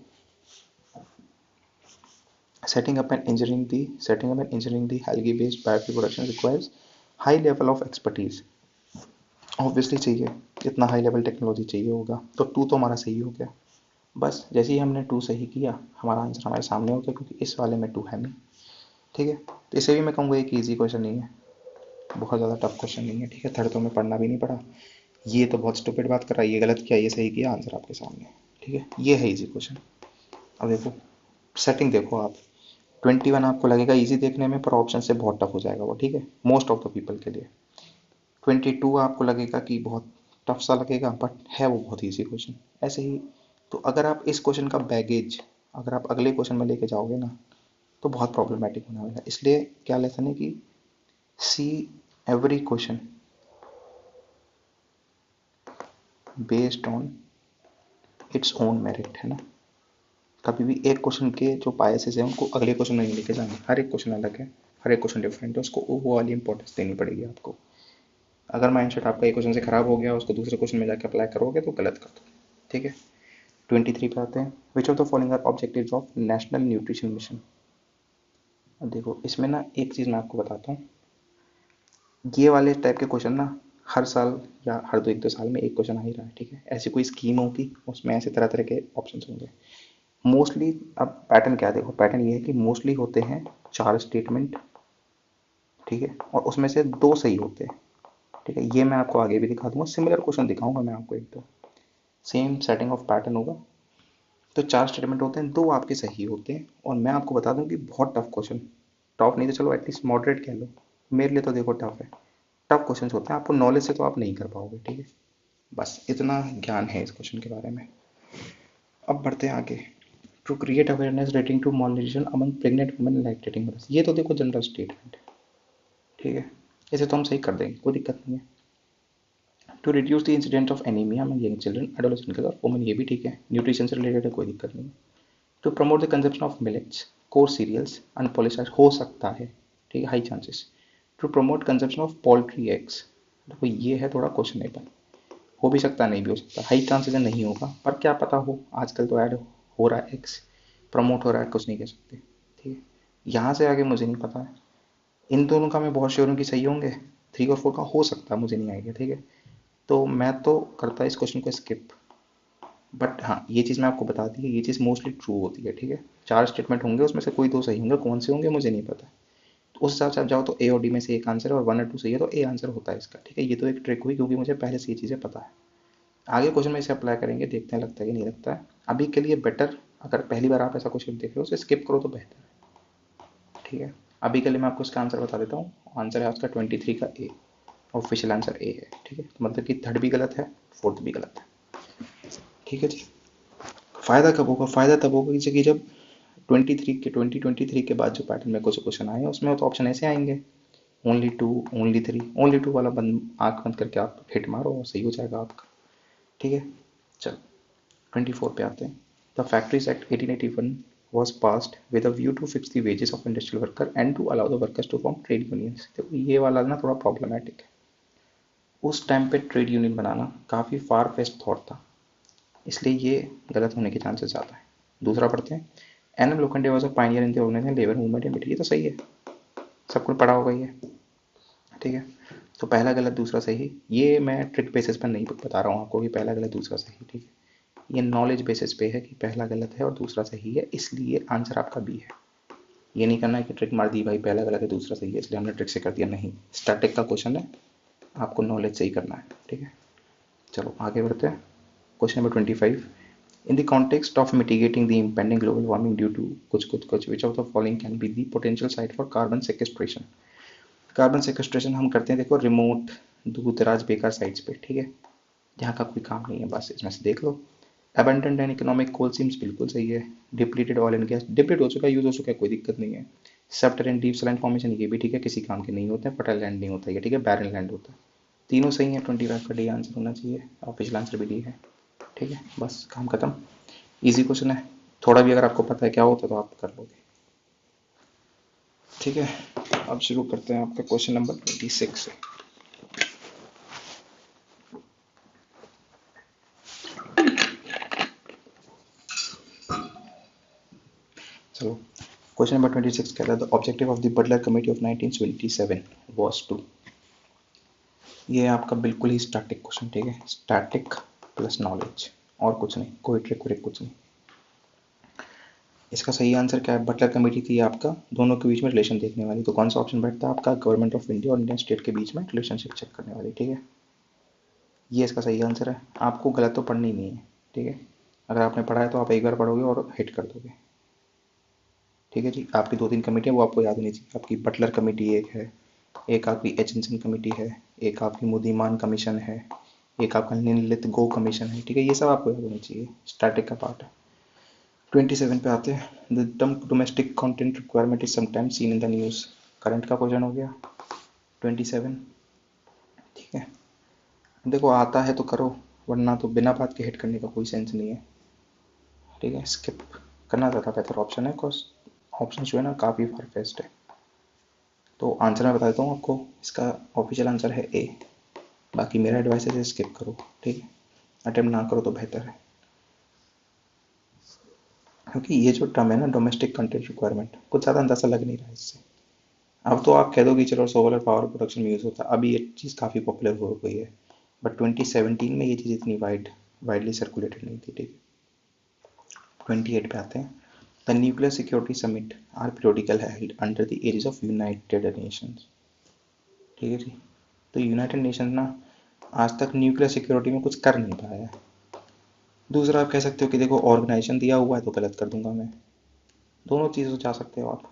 A: Setting up and engineering the algae-based biofuel production requires high level of expertise. Obviously चाहिए, इतना हाई लेवल टेक्नोलॉजी चाहिए होगा, तो 2 तो हमारा सही हो गया। बस जैसे ही हमने 2 सही किया, हमारा आंसर हमारे सामने हो गया, क्योंकि इस वाले में 2 है नहीं। ठीक है, तो इसे भी मैं कहूँगा एक ईजी क्वेश्चन नहीं है, बहुत ज़्यादा टफ क्वेश्चन नहीं है। ठीक है, थर्ड तो मैं पढ़ना भी नहीं पड़ा, ये तो बहुत स्टूपिड बात कर रहा है, ये गलत किया, ये सही किया, आंसर आपके सामने। ठीक है, ये है ईजी क्वेश्चन। अब देखो सेटिंग, देखो आप 21 आपको लगेगा ईजी देखने में, पर ऑप्शन से बहुत टफ हो जाएगा वो। ठीक है, मोस्ट ऑफ द पीपल के लिए। 22 आपको लगेगा कि बहुत टफ सा लगेगा, बट है वो बहुत ईजी क्वेश्चन। ऐसे ही तो अगर आप इस क्वेश्चन का बैगेज अगर आप अगले क्वेश्चन में लेके जाओगे ना, तो बहुत प्रॉब्लमेटिक होने वाला है। इसलिए क्या लेसन है कि see every question based on its own merit, है ना। कभी भी एक क्वेश्चन के जो बायसेस हैं उनको अगले क्वेश्चन में नहीं लेके जाना, हर एक क्वेश्चन अलग है, हर एक क्वेश्चन डिफरेंट है, उसको वो वाली इंपॉर्टेंस देनी पड़ेगी आपको। अगर माइंडसेट आपका एक क्वेश्चन से खराब हो गया, उसको दूसरे क्वेश्चन में जाकर अप्लाई करोगे तो गलत कर दो। ठीक है, 23 पे आते हैं। Which of the following are objectives of national nutrition mission? अब देखो इसमें ना एक चीज़ मैं आपको बताता हूँ, ये वाले टाइप के क्वेश्चन ना हर साल या हर 1-2 साल में एक क्वेश्चन आ ही रहा है। ठीक है, ऐसी कोई स्कीम होगी उसमें ऐसे तरह तरह के ऑप्शन होंगे मोस्टली। अब पैटर्न क्या है, देखो पैटर्न ये है कि मोस्टली होते हैं 4 स्टेटमेंट, ठीक है, और उसमें से 2 सही होते हैं। ठीक है, ये मैं आपको आगे भी दिखा दूंगा, सिमिलर क्वेश्चन दिखाऊंगा मैं आपको, एक दो सेम सेटिंग ऑफ पैटर्न होगा। तो 4 स्टेटमेंट होते हैं, 2 आपके सही होते हैं, और मैं आपको बता दूं कि बहुत टफ क्वेश्चन, टफ नहीं तो चलो एटलीस्ट मॉडरेट कह लो, मेरे लिए तो देखो टफ है, टफ क्वेश्चन होते हैं, आपको नॉलेज से तो आप नहीं कर पाओगे। ठीक है, बस इतना ज्ञान है इस क्वेश्चन के बारे में। अब बढ़ते हैं आगे। To create awareness relating to malnutrition among pregnant women lactating mothers, ये तो देखो जनरल स्टेटमेंट है। ठीक है, इसे तो हम सही कर देंगे, कोई दिक्कत नहीं है। To reduce the incident of anaemia among young children adolescent girls और वुमेन, ये भी ठीक है, न्यूट्रिशन से रिलेटेड है, कोई दिक्कत नहीं है। To promote the consumption of millets coarse cereals unpolished, हो सकता है, ठीक है, high chances. To promote consumption of poultry eggs, देखो ये है थोड़ा क्वेश्चनेबल, हो भी सकता है नहीं भी हो सकता, हाई चांसेस है नहीं होगा, पर क्या पता हो, आजकल तो ऐड हो रहा है, एक्स प्रमोट हो रहा है, कुछ नहीं कह सकते। ठीक है, यहाँ से आगे मुझे नहीं पता है, इन दोनों का मैं बहुत श्योर हूँ कि सही होंगे, 3 और 4 का हो सकता है, मुझे नहीं आएगा। ठीक है, तो मैं तो करता इस क्वेश्चन को स्किप, बट हाँ ये चीज़ मैं आपको बता दी है, ये चीज़ मोस्टली ट्रू होती है। ठीक है, 4 स्टेटमेंट होंगे, उसमें से कोई 2 सही होंगे, कौन से होंगे मुझे नहीं पता, तो उस हिसाब से आप जाओ तो ए और डी में से एक आंसर है, और 1 और 2 सही है तो ए आंसर होता है इसका। ठीक है, ये तो एक ट्रिक हुई, क्योंकि मुझे पहले से ये चीज़ें पता है। आगे क्वेश्चन में इसे अप्लाई करेंगे, देखते हैं लगता है कि नहीं लगता है। अभी के लिए बेटर, अगर पहली बार आप ऐसा क्वेश्चन देख रहे हो उसे स्किप करो तो बेहतर है। ठीक है, अभी के लिए मैं आपको इसका आंसर बता देता हूँ, आंसर है उसका 23 का ए, ऑफिशियल आंसर ए है। ठीक है, तो मतलब कि थर्ड भी गलत है, फोर्थ भी गलत है। ठीक है जी, फ़ायदा कब होगा, फ़ायदा तब होगा कि जब 2023 के बाद जो पैटर्न में कुछ क्वेश्चन आए उसमें तो ऑप्शन ऐसे आएंगे, ओनली 2, ओनली 3, ओनली 2 वाला बंद आँख बंद करके आप हिट मारो और सही हो जाएगा आपका। ठीक है, चलो 24 पे आते हैं। The factories act 1881 was passed with a view to fix the wages of industrial worker and to allow the workers to form trade unions। देखो ये वाला ना थोड़ा प्रॉब्लमेटिक है, उस टाइम पे ट्रेड यूनियन बनाना काफ़ी फार फेस्ट थॉट था, इसलिए ये गलत होने के चांसेस ज़्यादा है। दूसरा पढ़ते हैं। N M Lokhande was a pioneer in the organisation labour movement in India, ये तो सही है, सबको पढ़ा होगा ये। ठीक है, तो पहला गलत दूसरा सही, ये मैं ट्रिक बेसिस पर नहीं बता रहा हूँ आपको कि पहला गलत दूसरा सही। ठीक है, ये नॉलेज बेसिस पे है कि पहला गलत है और दूसरा सही है, इसलिए आंसर आपका बी है। ये नहीं करना है कि ट्रिक मार दी भाई पहला गलत है दूसरा सही है इसलिए हमने ट्रिक से कर दिया, नहीं, स्टैटिक का क्वेश्चन है, आपको नॉलेज सही करना है। ठीक है, चलो आगे बढ़ते हैं। Question number 25, in the context of mitigating the impending global warming due to कुछ which of the following can be the potential site for carbon sequestration. Carbon sequestration हम करते हैं, देखो रिमोट दूर दराज बेकार साइट्स पे। ठीक है, जहाँ का कोई काम नहीं है, बस इसमें से देख लो। Abundant and economic coal seams बिल्कुल सही है। Depleted oil and gas deplete हो चुका है, यूज हो चुका है, कोई दिक्कत नहीं है। सबटरेन डीप सैलाइन फॉर्मेशन ये भी ठीक है, किसी काम के नहीं होते हैं। फर्टाइल लैंड नहीं होता है, ठीक है, बैरन लैंड होता है। तीनों सही है, 25 का डी आंसर होना चाहिए, ऑफिशियल आंसर भी डी है। ठीक है, बस काम खत्म। इजी क्वेश्चन है, थोड़ा भी अगर आपको पता है क्या होता है तो आप कर लोगे। ठीक है, अब शुरू करते हैं आपका क्वेश्चन नंबर 26 से। चलो, क्वेश्चन नंबर 26 कहता है the objective of the Butler committee of 1927 was to. ये है आपका बिल्कुल ही स्टैटिक क्वेश्चन। ठीक है, स्टैटिक प्लस नॉलेज, और कुछ नहीं, कोई ट्रिक व्रिक कुछ नहीं। इसका सही आंसर क्या है? बटलर कमेटी थी आपका दोनों के बीच में रिलेशन देखने वाली, तो कौन सा ऑप्शन बैठता है आपका? गवर्नमेंट ऑफ इंडिया और इंडियन स्टेट के बीच में रिलेशनशिप चेक करने वाली। ठीक है, ये इसका सही आंसर है। आपको गलत तो पढ़नी नहीं है। ठीक है, अगर आपने पढ़ा है तो आप एक बार पढ़ोगे और हिट कर दोगे। ठीक है जी, आपकी 2-3 कमेटी है वो आपको याद होनी चाहिए। आपकी बटलर कमेटी एक है, एक आपकी एचिंसन कमेटी है, एक आपकी मुदीमान कमीशन है, एक आपका निललित गो कमीशन है। ठीक है, ये सब आपको याद होनी चाहिए, स्टैटिक का पार्ट है। 27 पे आते हैं, the term domestic content requirement is sometimes scene in the news. Current का क्वेश्चन हो गया 27। ठीक है, देखो आता है तो करो, वरना तो बिना बात के हिट करने का कोई सेंस नहीं है। ठीक है, स्किप करना ज़्यादा बेहतर ऑप्शन है, बिकॉज ऑप्शन जो है ना काफ़ी फार फेस्ट है। तो आंसर मैं बता देता हूँ आपको, इसका ऑफिशियल आंसर है ए। बाकी मेरा एडवाइस है स्किप करो। ठीक है, अटेम्प्ट ना करो तो बेहतर है, क्योंकि ये जो टर्म है ना डोमेस्टिक कंटेंट रिक्वायरमेंट, कुछ ज़्यादा अंदाजा लग नहीं रहा है इससे। अब तो आप कह दो कि चलो सोलर पावर प्रोडक्शन में यूज़ होता है, अभी ये चीज़ काफ़ी पॉपुलर हो गई है, बट 2017 में ये चीज़ इतनी वाइडली सर्कुलेटेड नहीं थी। ठीक है, 28 पे आते हैं, the nuclear security summit are periodical held under the aegis of United Nations. ठीक है जी, तो यूनाइटेड नेशन ना आज तक न्यूक्लियर सिक्योरिटी में कुछ कर नहीं पाया है। दूसरा आप कह सकते हो कि देखो ऑर्गेनाइजेशन दिया हुआ है तो गलत कर दूंगा मैं, दोनों चीज़ों जा सकते हो आप।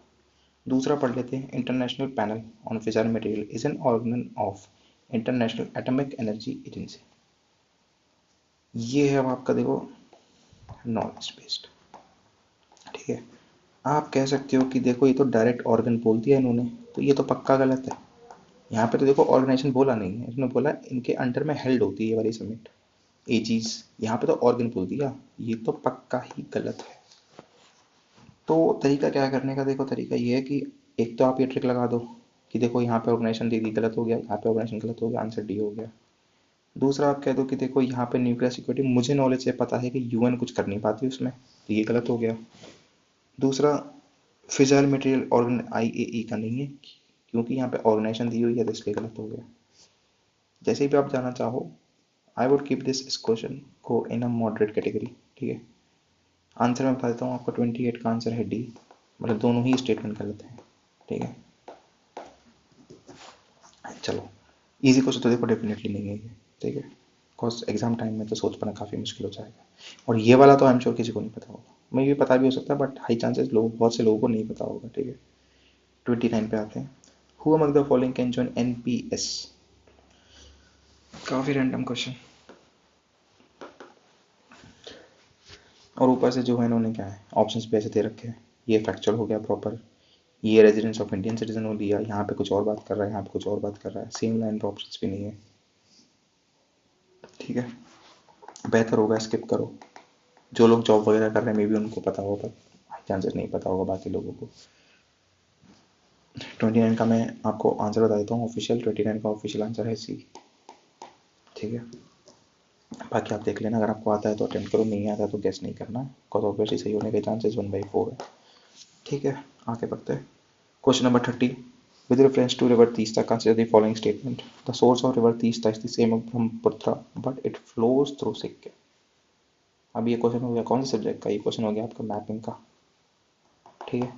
A: दूसरा पढ़ लेते हैं, इंटरनेशनल पैनल ऑन फिसल material is an organ of international atomic energy agency. ये है अब आपका देखो नॉलेज बेस्ड। ठीक है, आप कह सकते हो कि देखो ये तो डायरेक्ट ऑर्गन बोल दिया इन्होंने, तो ये तो पक्का गलत है। यहाँ पे तो देखो ऑर्गेनाइजेशन बोला नहीं है, इसने बोला इनके अंडर में हेल्ड होती है ये वाली समिट, ये चीज़। यहाँ पे तो ऑर्गन बोल दिया, ये तो पक्का ही गलत है। तो तरीका क्या करने का? देखो तरीका ये है कि एक तो आप ये ट्रिक लगा दो कि देखो यहाँ पे ऑर्गेनाइजेशन दी थी गलत हो गया, यहाँ पे ऑर्गेनाइजेशन गलत हो गया, आंसर डी हो गया। दूसरा आप कह दो कि देखो यहाँ पे न्यूक्लियर सिक्योरिटी मुझे नॉलेज से पता है कि यूएन कुछ कर नहीं पाती उसमें, तो ये गलत हो गया। दूसरा, फिजाइल मटेरियल ऑर्गन आईएई का नहीं है, क्योंकि यहाँ पे ऑर्गेनाइजेशन दी हुई है तो इसलिए गलत हो गया। जैसे भी आप जाना चाहो, I would keep this question को इन अ मॉडरेट कैटेगरी। ठीक है, आंसर मैं बता देता हूँ आपको, 28 का आंसर है डी, मतलब दोनों ही स्टेटमेंट गलत हैं। ठीक है, चलो इजी क्वेश्चन तो देखो डेफिनेटली नहीं है ये। ठीक है, बिकॉज एग्जाम टाइम में तो सोच पाना काफ़ी मुश्किल हो जाएगा, और ये वाला तो आई एम श्योर किसी को नहीं पता होगा, मैं भी पता भी हो सकता है बट हाई चांसेस लोग, बहुत से लोगों को नहीं पता होगा। ठीक है, 29 पे आते हैं, who among the following can join NPS. काफ़ी रैंडम क्वेश्चन, और ऊपर से जो है इन्होंने क्या है ऑप्शंस भी ऐसे दे रखे हैं। ये फैक्चुअल हो गया प्रॉपर, ये रेजिडेंस ऑफ इंडियन सिटीजन हो लिया, यहाँ पे कुछ और बात कर रहा है, यहाँ पे कुछ और बात कर रहा है, सेम लाइन पे ऑप्शंस भी नहीं है। ठीक है, बेहतर होगा स्किप करो। जो लोग जॉब वगैरह कर रहे हैं मे भी उनको पता होगा, पर चांसेस नहीं पता होगा बाकी लोगों को। 29 का मैं आपको आंसर बता देता हूँ ऑफिशियल, 29 का ऑफिशियल आंसर है सी। ठीक है, बाकी आप देख लेना, अगर आपको आता है तो अटेम्प्ट करो, नहीं आता तो गेस नहीं करना, बिकॉज ऑब्वियसली सही होने के चांसेस 1/4 है। ठीक है, आगे बढ़ते हैं, question number 30, with reference to river Teesta, consider the following statement. The source of river Teesta is the same as Brahmaputra, but it flows through Sikkim. अब ये क्वेश्चन हो गया कौन से सब्जेक्ट का? ये क्वेश्चन हो गया आपका मैपिंग का। ठीक है,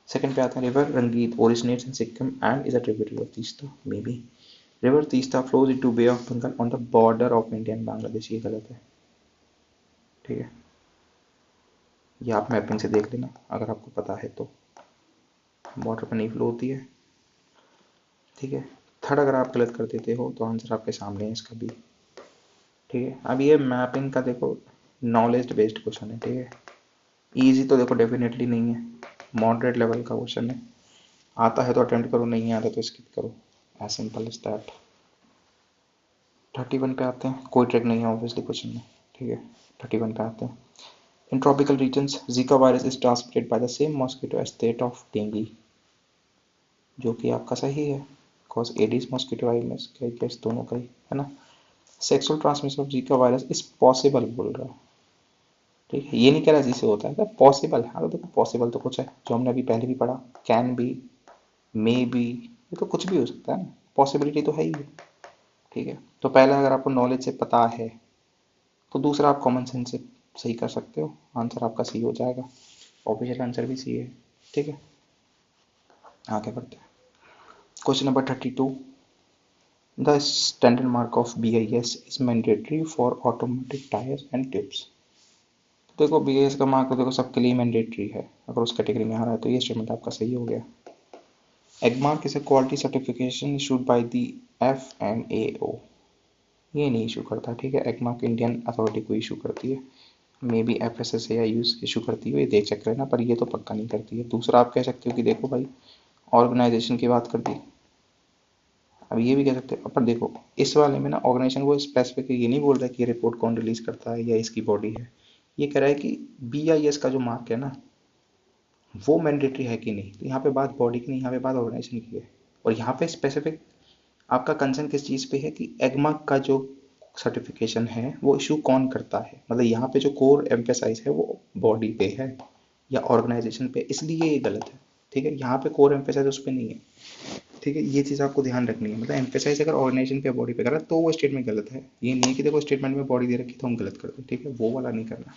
A: सेकंड पे आता है, रिवर रंगीत originates in Sikkim and is a tributary of Teesta. Maybe river Teesta flows into Bay of Bengal on the border of India and Bangladesh. ये गलत है। ठीक है, ये आप मैपिंग से देख लेना अगर आपको पता है तो, बॉर्डर पर नहीं फ्लो होती है। ठीक है, थर्ड अगर आप गलत कर देते हो तो आंसर आपके सामने है इसका भी। ठीक है, अब ये मैपिंग का देखो नॉलेज बेस्ड क्वेश्चन है। ठीक है, इजी तो देखो डेफिनेटली नहीं है, मॉडरेट लेवल का क्वेश्चन है। आता है तो अटेम्प्ट करो, नहीं आता तो स्किप करो, एज सिंपल एज दैट। 31 पे आते हैं, कोई ट्रिक नहीं है ऑब्वियसली क्वेश्चन में, ठीक है। 31 पे आते हैं, in tropical regions Zika virus is transmitted by the same mosquito as that of dengue, जो कि आपका सही है, बिकॉज एडिस मॉस्किटो आइलस केस दोनों का ही है ना। Sexual transmission of Zika virus is possible बोल रहा है, ठीक है, ये नहीं कह रहा जिसे होता है, पॉसिबल। हाँ तो देखो पॉसिबल तो कुछ है जो हमने अभी पहले भी पढ़ा, कैन बी, मे बी, ये तो कुछ भी हो सकता है ना, पॉसिबिलिटी तो है ही है, ठीक है। तो पहला अगर आपको नॉलेज से पता है तो दूसरा आप कॉमन सेंस से सही कर सकते हो, आंसर आपका सी हो जाएगा, ऑफिशियल आंसर भी सी है, ठीक है। आगे बढ़ते हैं, question number 32, the standard mark of BIS is mandatory for automatic tyres and tubes. देखो BIS का मार्क तो देखो सबके लिए मैंडेटरी है, अगर उस कैटेगरी में आ रहा है तो ये स्टेटमेंट आपका सही हो गया। Agmark is a quality certification issued by the FNAO, ये नहीं इशू करता, ठीक है, एगमार्क इंडियन अथॉरिटी को इशू करती है, मे बी FSSAI इशू करती है, ये देख चेक लेना, पर ये तो पक्का नहीं करती है। दूसरा आप कह सकते हो कि देखो भाई ऑर्गेनाइजेशन की बात कर दी, अब ये भी कह सकते हो, पर देखो इस वाले में ना ऑर्गेनाइजेशन वो स्पेसिफिक ये नहीं बोल रहा है कि ये रिपोर्ट कौन रिलीज करता है या इसकी बॉडी है, ये कह रहा है कि BIS का जो मार्क है ना वो मैंडेटरी है कि नहीं, तो यहाँ पे बात बॉडी की नहीं, यहाँ पे बात ऑर्गेनाइजेशन की है। और यहाँ पे स्पेसिफिक आपका कंसर्न किस चीज़ पे है कि एगमार्क का जो सर्टिफिकेशन है वो इशू कौन करता है, मतलब यहाँ पे जो कोर एम्फेसाइज है वो बॉडी पे है या ऑर्गेनाइजेशन पे, इसलिए ये गलत है, ठीक है। यहाँ पे कोर एम्फेसाइज उस पर नहीं है, ठीक है, ये चीज़ आपको ध्यान रखनी है, मतलब एम्फेसाइज अगर ऑर्गेनाइजेशन पे बॉडी पे कर रहा है तो वो स्टेटमेंट गलत है, ये नहीं है कि देखो स्टेटमेंट में बॉडी दे रखी तो हम गलत कर दें, ठीक है, वो वाला नहीं करना,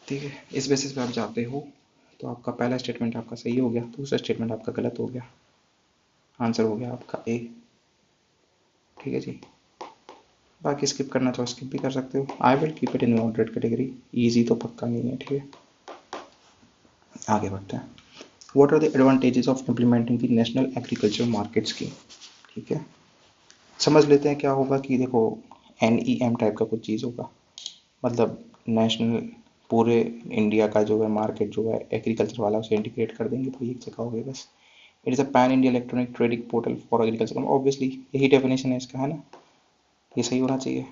A: ठीक है। इस बेसिस पे आप जाते हो तो आपका पहला स्टेटमेंट आपका सही हो गया, दूसरा स्टेटमेंट आपका गलत हो गया, आंसर हो गया आपका ए, ठीक है जी। बाकी स्किप करना चाहो स्किप भी कर सकते हो, I will keep it in moderate category, easy तो पक्का नहीं है, ठीक है। आगे बढ़ते हैं, what are the advantages of implementing the national agriculture market scheme, ठीक है। समझ लेते हैं क्या होगा कि देखो NEM टाइप का कुछ चीज़ होगा, मतलब नेशनल पूरे इंडिया का जो है मार्केट जो है एग्रीकल्चर वाला उसे इंटीग्रेट कर देंगे तो एक जगह हो गया बस। It is a pan India electronic trading portal for agriculture, obviously यही डेफिनेशन है इसका, है ना, ये सही होना चाहिए।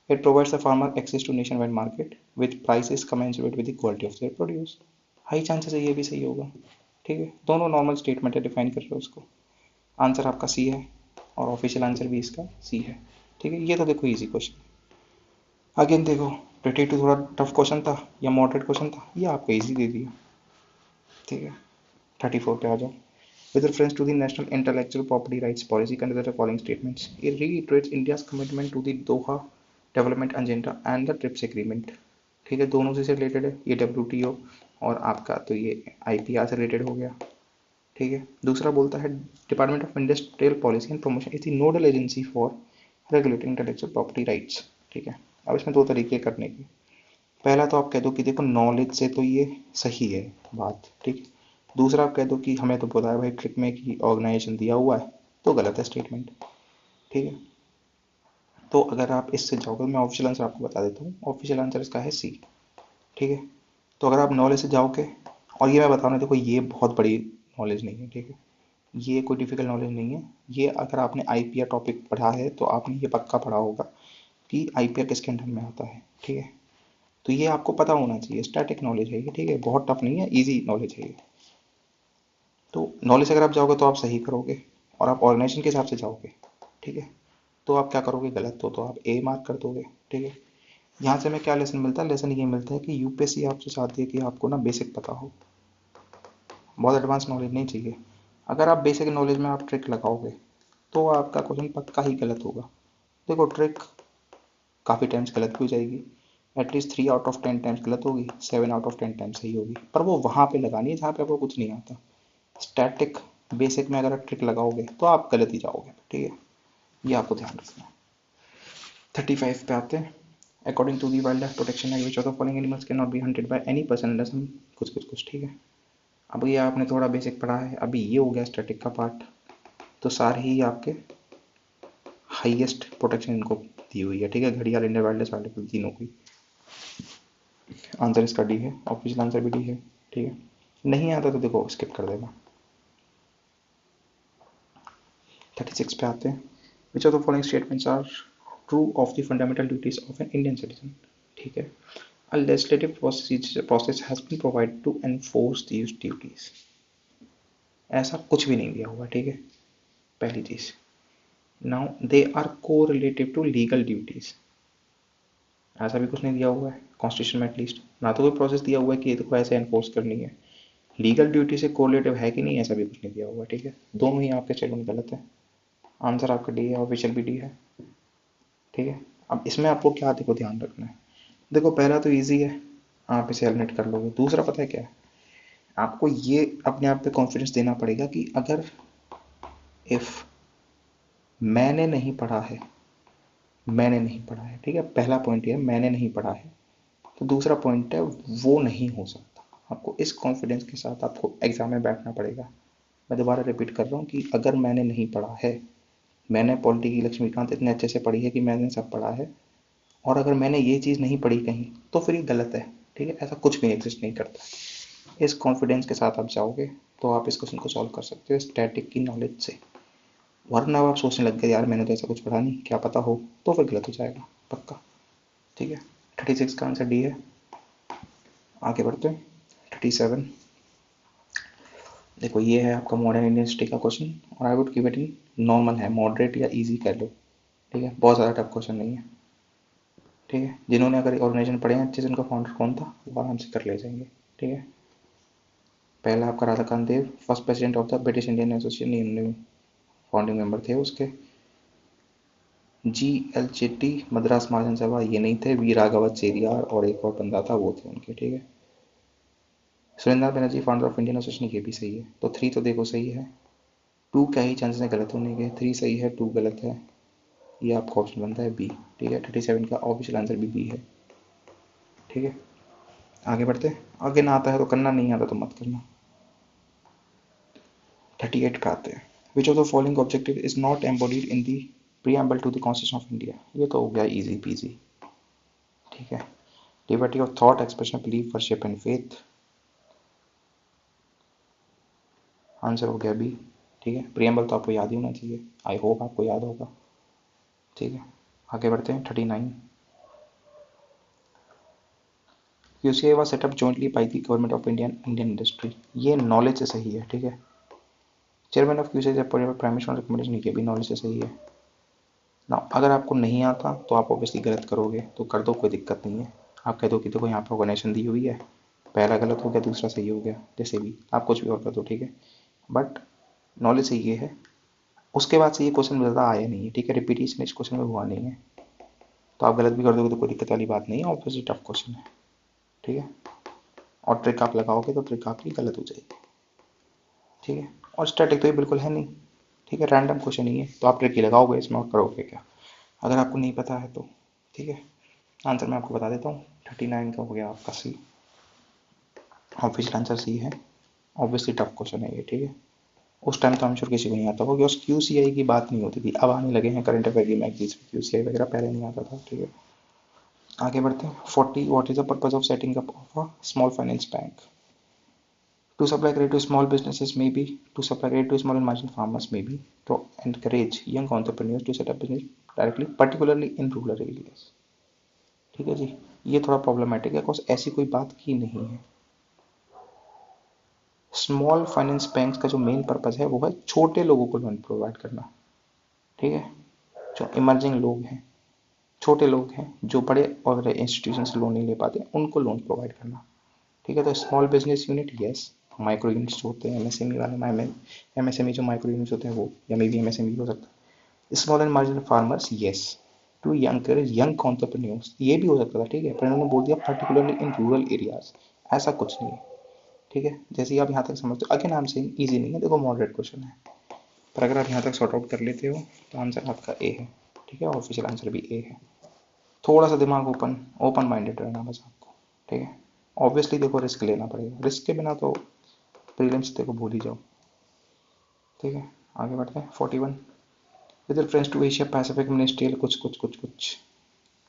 A: It provides the farmer access to nationwide market with prices commensurate with the quality of their produce, high chances है ये भी सही होगा, ठीक है। दोनों नॉर्मल स्टेटमेंट है, डिफाइन कर रहे हो उसको, आंसर आपका सी है और ऑफिशियल आंसर भी इसका सी है, ठीक है। ये तो देखो इजी क्वेश्चन, अगेन देखो 22 थोड़ा टफ क्वेश्चन था या मॉडरेट क्वेश्चन था, ये आपको इजी दे दिया, ठीक है। 34 पे आ जाओ, with reference to the national intellectual property rights policy consider the following statements, it reiterates India's commitment to the Doha development agenda and the TRIPS agreement, ठीक है, दोनों से रिलेटेड है, ये WTO और आपका तो ये IPR से रिलेटेड हो गया, ठीक है। दूसरा बोलता है department of industrial policy and promotion is the nodal agency for regulating intellectual property rights, ठीक है। अब इसमें दो तरीके करने के, पहला तो आप कह दो कि देखो नॉलेज से तो ये सही है बात, ठीक है। दूसरा आप कह दो कि हमें तो पता है भाई ट्रिक में कि ऑर्गेनाइजेशन दिया हुआ है तो गलत है स्टेटमेंट, ठीक है। तो अगर आप इससे जाओगे, मैं ऑफिशियल आंसर आपको बता देता हूँ, ऑफिशियल आंसर इसका है सी, ठीक है। तो अगर आप नॉलेज से जाओगे, और ये मैं बता रहा हूँ देखो ये बहुत बड़ी नॉलेज नहीं है, ठीक है, ये कोई डिफिकल्ट नॉलेज नहीं है, ये अगर आपने IPR टॉपिक पढ़ा है तो आपने ये पक्का पढ़ा होगा कि IPR किसके अंडर में आता है, ठीक है। तो ये आपको पता होना चाहिए, स्टैटिक नॉलेज है ये, ठीक है, बहुत टफ नहीं है, इजी नॉलेज है ये। तो नॉलेज अगर आप जाओगे तो आप सही करोगे, और आप ऑर्गेनाइजेशन के हिसाब से जाओगे, ठीक है, तो आप क्या करोगे गलत, तो आप ए मार्क कर दोगे, ठीक है। यहाँ से हमें क्या लेसन मिलता है, लेसन ये मिलता है कि यूपीएससी आपसे चाहती है कि आपको ना बेसिक पता हो, बहुत एडवांस नॉलेज नहीं चाहिए। अगर आप बेसिक नॉलेज में आप ट्रिक लगाओगे तो आपका क्वेश्चन पक्का ही गलत होगा। देखो ट्रिक काफ़ी टाइम्स गलत भी हो जाएगी, एटलीस्ट 3 आउट ऑफ 10 टाइम्स गलत होगी, 7 आउट ऑफ 10 टाइम्स सही होगी, पर वो वहाँ पे लगानी है जहाँ पे आपको कुछ नहीं आता। स्टैटिक बेसिक में अगर आप ट्रिक लगाओगे तो आप गलत ही जाओगे, ठीक है, ये आपको ध्यान रखना है। 35 पे आते हैं, according to the wildlife protection act which of the following animals cannot be hunted by any person unless, कुछ, ठीक है। अब ये आपने थोड़ा बेसिक पढ़ा है, अभी ये हो गया स्टैटिक का पार्ट, तो सारे ही आपके हाईएस्ट प्रोटेक्शन इनको दी हुई है, ठीक है, घड़ियाल इंडिया वाइल्ड लाइफ आर्टिकल तीनों की। आंसर इसका डी है, ऑफिशियल आंसर भी डी है, ठीक है। नहीं आता तो देखो स्किप कर देना। 36 पे आते हैं, which of the following statements are true of the fundamental duties of an Indian citizen. ठीक है, a legislative process has been provided to enforce these duties। ऐसा कुछ भी नहीं दिया हुआ, ठीक है, पहली चीज। नाउ दे आर को रिलेटिव टू लीगल ड्यूटीज, ऐसा भी कुछ नहीं दिया हुआ है कॉन्स्टिट्यूशन में एटलीस्ट, ना तो कोई प्रोसेस दिया हुआ है कि ये देखो ऐसे एनफोर्स करनी है। लीगल ड्यूटी से कोरिलेटिव है कि नहीं, ऐसा भी कुछ नहीं दिया हुआ, ठीक है। दोनों ही आपके स्टेटमेंट गलत है। आंसर आपका डी है, ऑफिशियल भी डी है, ठीक है। अब इसमें आपको क्या देखो ध्यान रखना है, देखो पहला तो इजी है, आप इसे एलिमिनेट कर लोगे। दूसरा पता है क्या है, आपको ये अपने आप पे कॉन्फिडेंस देना पड़ेगा कि अगर इफ मैंने नहीं पढ़ा है, मैंने नहीं पढ़ा है, ठीक है, पहला पॉइंट ये है मैंने नहीं पढ़ा है, तो दूसरा पॉइंट है वो नहीं हो सकता। आपको इस कॉन्फिडेंस के साथ आपको एग्जाम में बैठना पड़ेगा। मैं दोबारा रिपीट कर रहा हूँ कि अगर मैंने नहीं पढ़ा है, मैंने पॉलिटी की लक्ष्मीकांत इतने अच्छे से पढ़ी है कि मैंने सब पढ़ा है, और अगर मैंने ये चीज़ नहीं पढ़ी कहीं तो फिर ये गलत है, ठीक है। ऐसा कुछ भी एग्जिस्ट नहीं करता। इस कॉन्फिडेंस के साथ आप जाओगे तो आप इस क्वेश्चन को सॉल्व कर सकते हो स्टैटिक की नॉलेज से। वरना आप सोचने लग गए यार मैंने तो ऐसा कुछ पढ़ा नहीं, क्या पता हो, तो फिर गलत हो जाएगा पक्का, ठीक है। 36 का आंसर डी है। आगे बढ़ते हैं 37। देखो ये है आपका मॉडर्न इंडियन हिस्ट्री का क्वेश्चन, और I would give it in normal है, मॉडरेट या इजी कह लो, ठीक है, बहुत ज़्यादा टफ क्वेश्चन नहीं है, ठीक है। जिन्होंने अगर ऑर्गेनाइजेशन पढ़े हैं अच्छे से, उनका फाउंडर कौन था वो आराम से कर ले जाएंगे, ठीक है। पहला आपका Radha Kant Dev, first president of the British Indian association, इन्होंने फाउंडिंग मेंबर थे उसके। जी एल चेट्टी मद्रास महाजन सभा, ये नहीं थे, वी राघव चेरियार और एक और बंदा था वो थे उनके, ठीक है। Surendra Banerjee founder of Indian association, ये भी सही है। तो 3 तो देखो सही है, 2 का ही चांसेस है गलत होने के, 3 सही है 2 गलत है, ये आपका ऑप्शन बनता है बी, ठीक है। 37 का ऑफिशियल आंसर भी बी है, ठीक है। आगे बढ़ते हैं, आगे ना आता है तो करना, नहीं आता तो मत करना। 38 पे आते हैं, which of the following objective is not embodied in the preamble to the constitution of India. ये तो हो गया इजी पीजी, ठीक है। Liberty of thought, expression, belief, worship and faith, answer हो गया बी, ठीक है। प्रीएम्बल तो आपको याद ही होना चाहिए, आई होप आपको याद होगा, ठीक है। आगे बढ़ते हैं 39। UCI was setup jointly bye the government of India and Indian industry, ये नॉलेज से सही है, ठीक है। Chairman of UCI prime minister recommendation, ये भी नॉलेज से सही है ना। अगर आपको नहीं आता तो आप ऑब्वियसली गलत करोगे, तो कर दो, कोई दिक्कत नहीं है। आप कह दो कि देखो यहाँ पे ऑर्गेनाइजेशन दी हुई है, पहला गलत हो गया दूसरा सही हो गया, जैसे भी आप कुछ भी और कर दो, ठीक है। बट नॉलेज से ये है, उसके बाद से ये क्वेश्चन ज़्यादा आया नहीं है, ठीक है, रिपीटेशन इस क्वेश्चन में हुआ नहीं है, तो आप गलत भी कर दोगे तो कोई दिक्कत वाली बात नहीं है, ऑब्वियसली टफ क्वेश्चन है, ठीक है। और ट्रिक आप लगाओगे तो ट्रिक आपकी गलत हो जाएगी, ठीक है। और स्टैटिक तो ये बिल्कुल है नहीं, ठीक है, रैंडम क्वेश्चन ही है, तो आप ट्रिक ही लगाओगे इसमें और करोगे क्या, अगर आपको नहीं पता है तो, ठीक है। आंसर मैं आपको बता देता हूँ, 39 का हो गया आपका सी, ऑफिशियल आंसर सी है। ऑब्वियसली टफ क्वेश्चन है ये, ठीक है। उस टाइम तो हम श्योर किसी को नहीं आता होगा, उस क्यूसीआई की बात नहीं होती थी, अब आने लगे हैं करंट अफेयर की मैगजीन्स में क्यूसीआई वगैरह, पहले नहीं आता था, ठीक है। आगे बढ़ते हैं 40। What is the purpose of setting up of a small finance bank? To supply credit to small businesses, maybe. To supply credit to small and marginal farmers, maybe. To encourage young entrepreneurs to set up business directly, particularly in rural areas. ठीक है जी, ये थोड़ा प्रॉब्लमेटिक है बिकॉज ऐसी कोई बात की नहीं है। स्मॉल फाइनेंस बैंक का जो मेन पर्पज है वो है छोटे लोगों को लोन प्रोवाइड करना, ठीक है। जो इमर्जिंग लोग हैं, छोटे लोग हैं जो बड़े और इंस्टीट्यूशन से लोन नहीं ले पाते, उनको लोन प्रोवाइड करना, ठीक है। तो small business unit, yes. Micro units होते हैं, एमएसएमई वाले, एमएसएमई जो माइक्रो यूनिट्स होते हैं वो, या मे बी एमएसएमई हो सकता है। Small and marginal farmers, yes. To encourage young entrepreneurs, ये भी हो सकता था, ठीक है, पर इन्होंने बोल दिया पर्टिकुलरली इन रूरल एरियाज, ऐसा कुछ नहीं है, ठीक है। जैसे ही आप यहाँ तक समझते हो, again I am saying easy नहीं है, देखो मॉडरेट क्वेश्चन है, पर अगर आप यहाँ तक सॉर्ट आउट कर लेते हो तो आंसर आपका ए है, ठीक है। ऑफिशियल आंसर भी ए है। थोड़ा सा दिमाग ओपन ओपन माइंडेड रहना बस आपको, ठीक है। ऑब्वियसली देखो रिस्क लेना पड़ेगा, रिस्क के बिना तो प्रीलिम्स देखो भूल ही जाओ, ठीक है। आगे बढ़ते हैं 41। With reference to Asia Pacific ministerial कुछ कुछ कुछ कुछ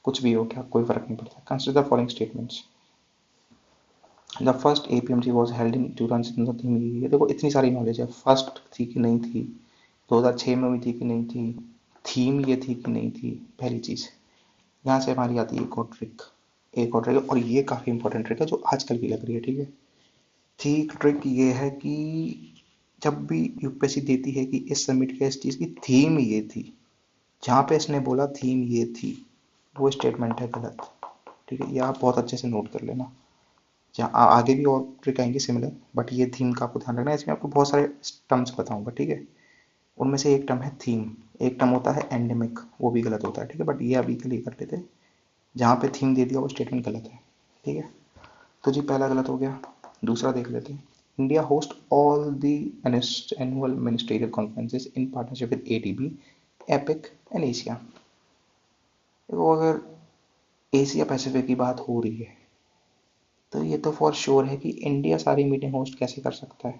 A: कुछ भी हो क्या, कोई फर्क नहीं पड़ता। Consider the following statements. The first एपीएमजी was held in 2000। ये देखो इतनी सारी नॉलेज है, फर्स्ट थी कि नहीं थी, 2006 में हुई थी कि नहीं थी, थीम ये थी कि नहीं थी, पहली चीज़। यहाँ से हमारी आती है एक और ट्रिक, एक और ट्रिक, और ये काफ़ी इंपॉर्टेंट ट्रिक है जो आजकल भी लग रही है, ठीक है। ठीक, ट्रिक ये है कि जब भी यूपीएससी देती है कि इस समिट के इस चीज़ की थीम ये थी, जहाँ पे इसने बोला थीम ये थी, वो स्टेटमेंट है गलत, ठीक है। ये आप बहुत अच्छे से नोट कर लेना। जहाँ आगे भी और ट्रिक आएंगी सिमिलर, बट ये थीम का आपको ध्यान रखना है। इसमें आपको बहुत सारे टर्म्स बताऊंगा, ठीक है। उनमें से एक टर्म है थीम, एक टर्म होता है एंडेमिक, वो भी गलत होता है, ठीक है। बट ये अभी के लिए कर लेते हैं, जहाँ पे थीम दे दिया वो स्टेटमेंट गलत है, ठीक है। तो जी पहला गलत हो गया। दूसरा देख लेते हैं। India host all the annual ministerial conferences in partnership with ADB, epic and Asia. देखो, अगर एशिया पैसिफिक की बात हो रही है तो ये तो फॉर श्योर है कि इंडिया सारी मीटिंग होस्ट कैसे कर सकता है।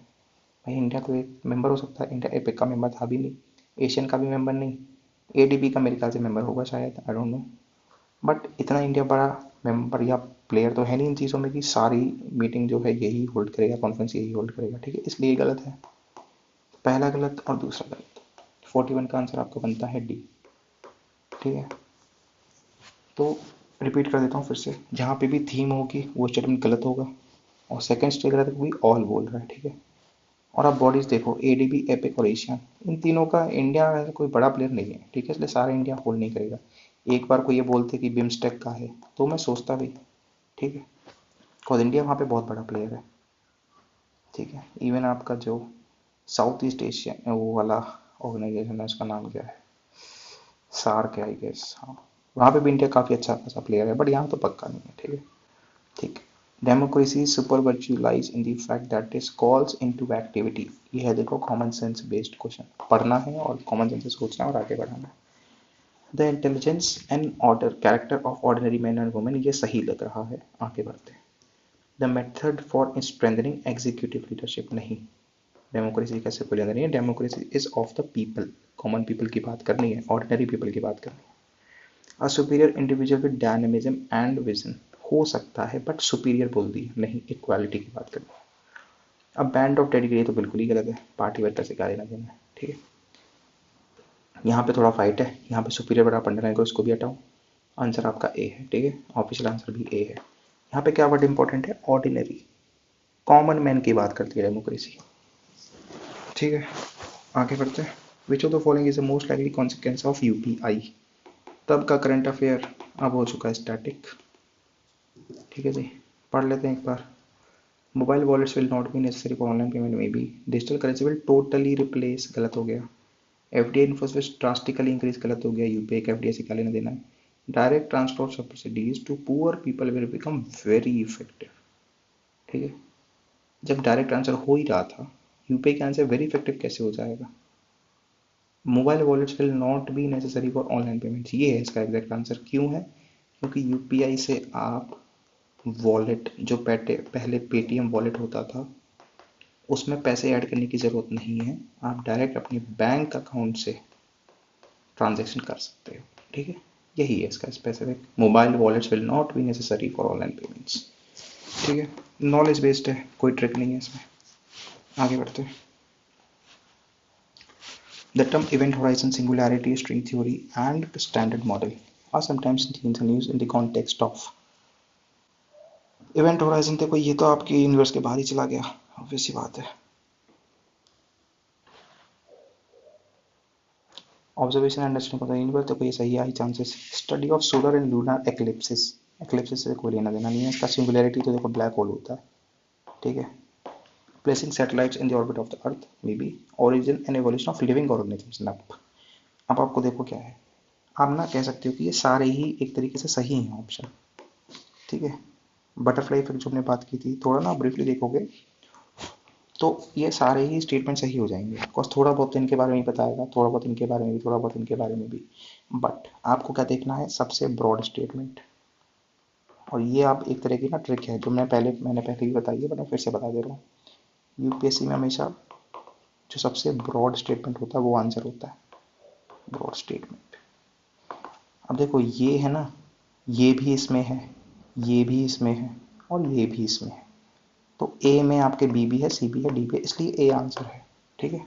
A: भाई इंडिया तो एक मेंबर हो सकता है, इंडिया एपिक का मेंबर था भी नहीं, एशियन का भी मेंबर नहीं, एडीबी का मेरे ख्याल से मेंबर होगा शायद, आई डोंट नो। बट इतना इंडिया बड़ा मेंबर या प्लेयर तो है नहीं इन चीज़ों में कि सारी मीटिंग जो है यही होल्ड करेगा, कॉन्फ्रेंस यही होल्ड करेगा, ठीक है। इसलिए ये गलत है, पहला गलत और दूसरा गलत। 41 का आंसर आपका बनता है डी, ठीक है। तो रिपीट कर देता हूँ फिर से, जहाँ पे भी थीम होगी वो स्टेटमेंट गलत होगा, और सेकंड स्टेट गलत भी ऑल बोल रहा है, ठीक है। और आप बॉडीज देखो, एडीबी, एपिक और एशियन, इन तीनों का इंडिया में कोई बड़ा प्लेयर नहीं है, ठीक है। इसलिए सारा इंडिया होल्ड नहीं करेगा। एक बार को ये बोलते कि बिम्स्टेक का है तो मैं सोचता भी, ठीक है, और इंडिया वहाँ पे बहुत बड़ा प्लेयर है, ठीक है। इवन आपका जो साउथ ईस्ट एशिया वो वाला ऑर्गेनाइजेशन है, उसका नाम क्या है, सार्क है आई गेस, हाँ, वहाँ पे भी इंडिया काफ़ी अच्छा खासा प्लेयर है, बट यहाँ तो पक्का नहीं है, ठीक है। ठीक, democracy super virtualise in the fact that is calls into activity. ये है देखो कॉमन सेंस बेस्ड क्वेश्चन, पढ़ना है और कॉमन सेंस से सोचना है और आगे बढ़ाना है। The intelligence and order character of ordinary man and women, ये सही लग रहा है, आगे बढ़ते हैं। The method for strengthening executive leadership, नहीं, डेमोक्रेसी कैसे कोई लेना नहीं है, democracy is of the people, common people की बात करनी है, ऑर्डिनरी पीपल की बात करनी है। A superior individual with dynamism and vision, हो सकता है बट सुपीरियर बोल दी, नहीं, इक्वालिटी की बात करनी है। अब बैंड ऑफ डेडिकेट तो बिल्कुल ही गलत है, पार्टी वेक्टर से क्या लेना देना है, ठीक है। यहाँ पे थोड़ा फाइट है, यहाँ पे सुपीरियर बड़ा पंडा को इसको भी हटाओ, आंसर आपका ए है, ठीक है। ऑफिशियल आंसर भी ए है। यहाँ पे क्या वर्ड इंपॉर्टेंट है, ऑर्डिनरी, कॉमन मैन की बात करती है डेमोक्रेसी, ठीक है। आगे बढ़ते हैं। Which of the following is the most likely consequence of UPI. तब का करंट अफेयर अब हो चुका है स्टैटिक, ठीक है जी। पढ़ लेते हैं एक बार। Mobile wallets will not be necessary for online payment, में B digital currency will totally replace, गलत हो गया। एफडीआई इन्फोसिस ड्रास्टिकली इंक्रीज, गलत हो गया। यूपीआई का एफडीआई से क्या लेना देना है। Direct transfer of subsidies to poor people will become very effective, ठीक है। जब डायरेक्ट आंसर हो ही रहा था, यूपीआई का आंसर वेरी इफेक्टिव कैसे हो जाएगा। Mobile wallets will not be necessary for online payments, ये है इसका एग्जैक्ट आंसर। क्यों है, क्योंकि यूपीआई से आप वॉलेट जो पहले पेटीएम वॉलेट होता था उसमें पैसे ऐड करने की ज़रूरत नहीं है, आप डायरेक्ट अपने बैंक अकाउंट से ट्रांजेक्शन कर सकते हो, ठीक है। यही है इसका specific, mobile wallets will not be necessary for online payments, ठीक है। नॉलेज बेस्ड है, कोई ट्रिक नहीं है इसमें। आगे बढ़ते हैं। The term event horizon, singularity, string theory and standard model are sometimes used in the context of. Event horizon देखो, ये तो आपकी यूनिवर्स के बाहर ही चला गया, ऑब्वियस सी बात है। Observation and understanding of the universe, देखो ये सही है, high chances. Study of solar and lunar eclipses, eclipses से कोई लेना देना नहीं है इसका। सिंगुलैरिटी तो देखो ब्लैक होल होता है, ठीक है। Placing satellites in the orbit of the earth, maybe. Origin and evolution of living organisms, nope. अब आपको देखो क्या है, आप ना कह सकते हो कि ये सारे ही एक तरीके से सही हैं ऑप्शन, ठीक है। बटरफ्लाई इफेक्ट जो हमने बात की थी, थोड़ा ना ब्रीफली देखोगे तो ये सारे ही स्टेटमेंट सही हो जाएंगे। ऑफकोर्स थोड़ा बहुत तो इनके बारे में ही बताएगा, थोड़ा बहुत इनके बारे में भी, थोड़ा बहुत इनके बारे में भी, बट आपको क्या देखना है, सबसे ब्रॉड स्टेटमेंट। और ये आप एक तरह की ना ट्रिक है जो मैंने पहले भी बताई है, बट मैं फिर से बता दे रहा हूँ। यूपीएससी में हमेशा जो सबसे ब्रॉड स्टेटमेंट होता है वो आंसर होता है, ब्रॉड स्टेटमेंट। अब देखो ये है ना, ये भी इसमें है, ये भी इसमें है, और ये भी इसमें है। तो ए में आपके बी भी है, सी भी है, डी भी है, इसलिए ए आंसर है, ठीक है।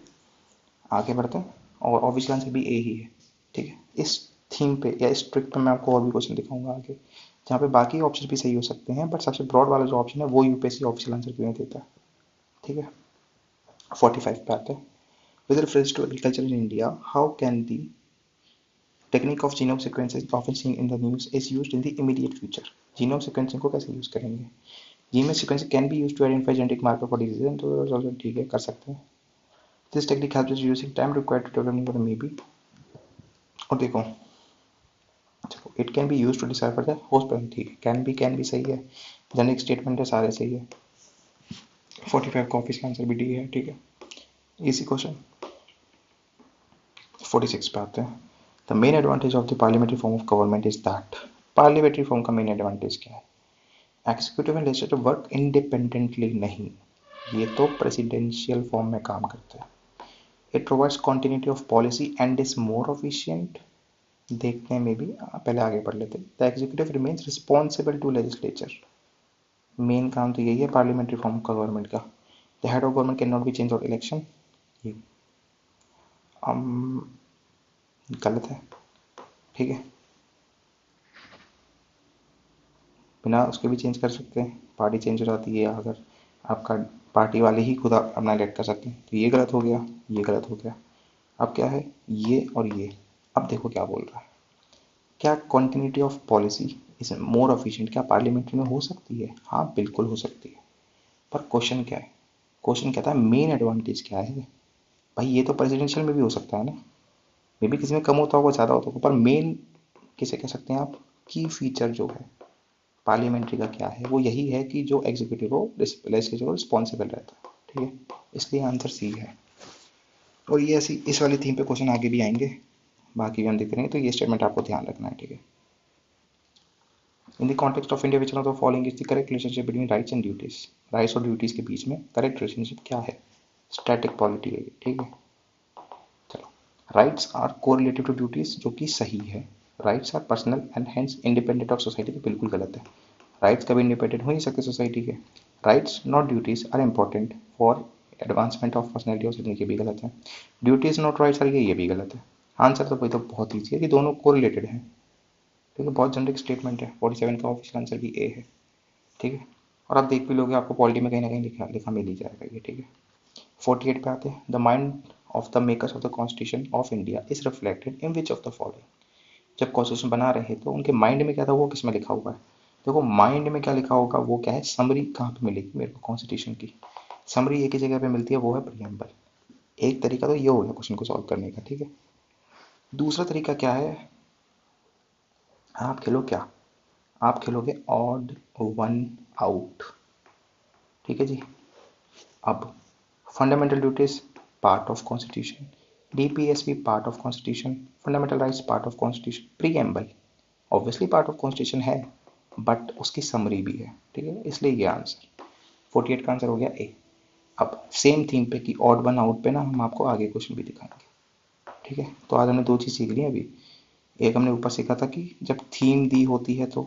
A: आगे बढ़ते हैं, और ऑब्वियसली आंसर भी ए ही है। ठीक है, इस थीम पे या इस ट्रिक पे मैं आपको और भी क्वेश्चन दिखाऊंगा आगे, जहाँ पे बाकी ऑप्शन भी सही हो सकते हैं, बट सबसे ब्रॉड वाला जो ऑप्शन है वो यूपीएससी ऑफिशियल आंसर क्यों देता है। ठीक है, 45 पे आता है, with reference to agriculture in India how can the technique of genome sequencing often seen in the news is used in the immediate future. Genome sequencing को कैसे यूज करेंगे, genome sequencing can be used to identify genetic marker for disease, तो ठीक है कर सकते हैं। This technique helps in using time required to develop may be, और देखो it can be use to decipher the host pattern, ठीक है, कैन भी सही है, जेनेरिक स्टेटमेंट है, सारे सही है। 45 का ऑफिस का आंसर भी डी है। ठीक है, इसी क्वेश्चन 46 पे आते हैं। The main advantage of the parliamentary form of government is that, parliamentary form का मेन एडवांटेज क्या है, executive and legislative work independently नहीं, ये तो प्रेसिडेंशियल फॉर्म में काम करते हैं। It provides continuity of policy and is more efficient, देखने में भी पहले आगे पढ़ लेते। The executive remains responsible to legislature, main काम तो यही है पार्लियामेंट्री फॉर्म का गवर्नमेंट का। The head of government can not be change of election, ये गलत है। ठीक है, बिना उसके भी चेंज कर सकते हैं, पार्टी चेंज हो जाती है अगर आपका पार्टी वाले ही खुद अपना इलेक्ट कर सकते हैं, तो ये गलत हो गया, ये गलत हो गया। अब क्या है, ये और ये। अब देखो क्या बोल रहा है, क्या continuity of policy is more efficient क्या पार्लियामेंट्री में हो सकती है, हाँ बिल्कुल हो सकती है। पर क्वेश्चन क्या है, क्वेश्चन क्या था, मेन एडवांटेज क्या है। भाई ये तो प्रेसिडेंशियल में भी हो सकता है ना, मे बी किसी में कम होता होगा ज़्यादा होता होगा, पर मेन किसे कह सकते हैं आप, की फीचर जो है पार्लियामेंट्री का क्या है, वो यही है कि जो एग्जीक्यूटिव हो लेजिस्लेचर रिस्पॉन्सिबल रहता है। ठीक है, इसलिए आंसर सी है। और ये ऐसी इस वाली थीम पे क्वेश्चन आगे भी आएंगे, बाकी भी हम देखते रहेंगे, तो ये स्टेटमेंट आपको ध्यान रखना है। ठीक है, इन the context of India which of the following is the correct relationship between rights and duties, rights और ड्यूटीज के बीच में करेक्ट रिलेशनशिप क्या है, स्टैटिक पॉलिटी है। ठीक है, चलो, rights are correlative to duties, जो कि सही है। Rights are personal and hence independent of society, तो बिल्कुल गलत है, राइट्स कभी इंडिपेंडेंट हो नहीं सकते सोसाइटी के। Rights not duties are important for advancement of personality of citizen, ये भी गलत है। ड्यूटीज नॉट राइट्स आर, ये भी गलत है। आंसर तो भाई तो बहुत ईजी है कि दोनों को रिलेटेड है। ठीक है, बहुत जनरिक स्टेटमेंट है। 47 का ऑफिशियल आंसर भी ए है। ठीक है, और आप देख भी लोगे, आपको पॉलिटी में कहीं ना कहीं लिखा लिखा मिल ही जाएगा ये। ठीक है, 48 पे आते हैं। The mind of the makers of the constitution of India is reflected in which of the following, जब कॉन्स्टिट्यूशन बना रहे तो उनके माइंड में क्या था, वो किस में लिखा हुआ है। देखो माइंड में क्या लिखा होगा, वो क्या है, समरी कहाँ पे मिलेगी मेरे को कॉन्स्टिट्यूशन की, समरी एक ही जगह पे मिलती है, वो है प्रीएम्बल। एक तरीका तो ये हो गया क्वेश्चन को सॉल्व करने का। ठीक है, दूसरा तरीका क्या है, आप खेलो क्या, आप खेलोगे ऑड वन आउट। ठीक है जी, अब fundamental duties part of constitution, DPSP part of constitution, fundamental rights part of constitution, preamble obviously part of constitution है, बट उसकी समरी भी है। ठीक है, इसलिए ये आंसर 48 का आंसर हो गया ए। अब सेम थीम पे कि ऑड वन आउट पे ना हम आपको आगे क्वेश्चन भी दिखाएंगे। ठीक है, तो आज हमने दो चीज़ सीख ली अभी। एक हमने ऊपर सीखा था कि जब थीम दी होती है तो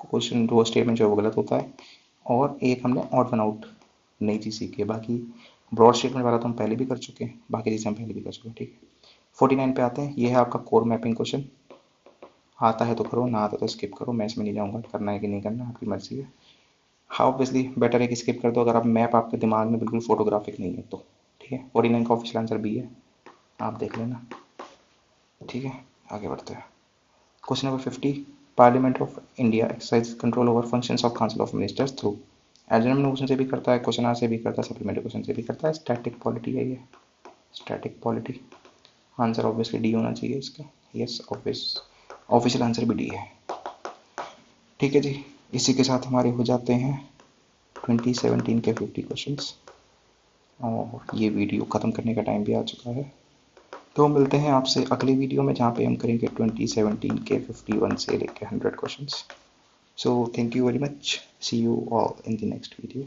A: क्वेश्चन जो स्टेटमेंट जो है वो गलत होता है, और एक हमने ऑड वन आउट नई चीज़ सीखी है। बाकी ब्रॉड स्टेटमेंट वाला तो हम पहले भी कर चुके हैं, बाकी चीज़ें हम पहले भी कर चुके हैं। ठीक है, 49 पे आते हैं। ये है आपका कोर मैपिंग क्वेश्चन, आता है तो करो, ना आता तो स्किप करो, मैं इसमें नहीं जाऊँगा, करना है कि नहीं करना आपकी मर्जी है। हाँ ऑब्वियसली बेटर है कि स्किप कर दो अगर आप मैप आपके दिमाग में बिल्कुल फोटोग्राफिक नहीं है तो। ठीक है, 49 का ऑफिशियल आंसर बी है, आप देख लेना। ठीक है, आगे बढ़ते हैं। Question number 50, parliament of India exercise control over functions of council of ministers through, adjournment question से भी करता है, क्वेश्चन आर से भी करता है, सप्लीमेंट्री क्वेश्चन से भी करता है। स्टैटिक पॉलिटी है ये, static polity. Answer obviously D होना चाहिए इसका, यस ऑफिशियल आंसर भी डी है। ठीक है जी, इसी के साथ हमारे हो जाते हैं 2017 के 50 क्वेश्चंस, और ये वीडियो ख़त्म करने का टाइम भी आ चुका है। तो मिलते हैं आपसे अगले वीडियो में, जहाँ पे हम करेंगे 2017 के 51 से लेकर 100 questions. So thank you very much, see you all in the next video.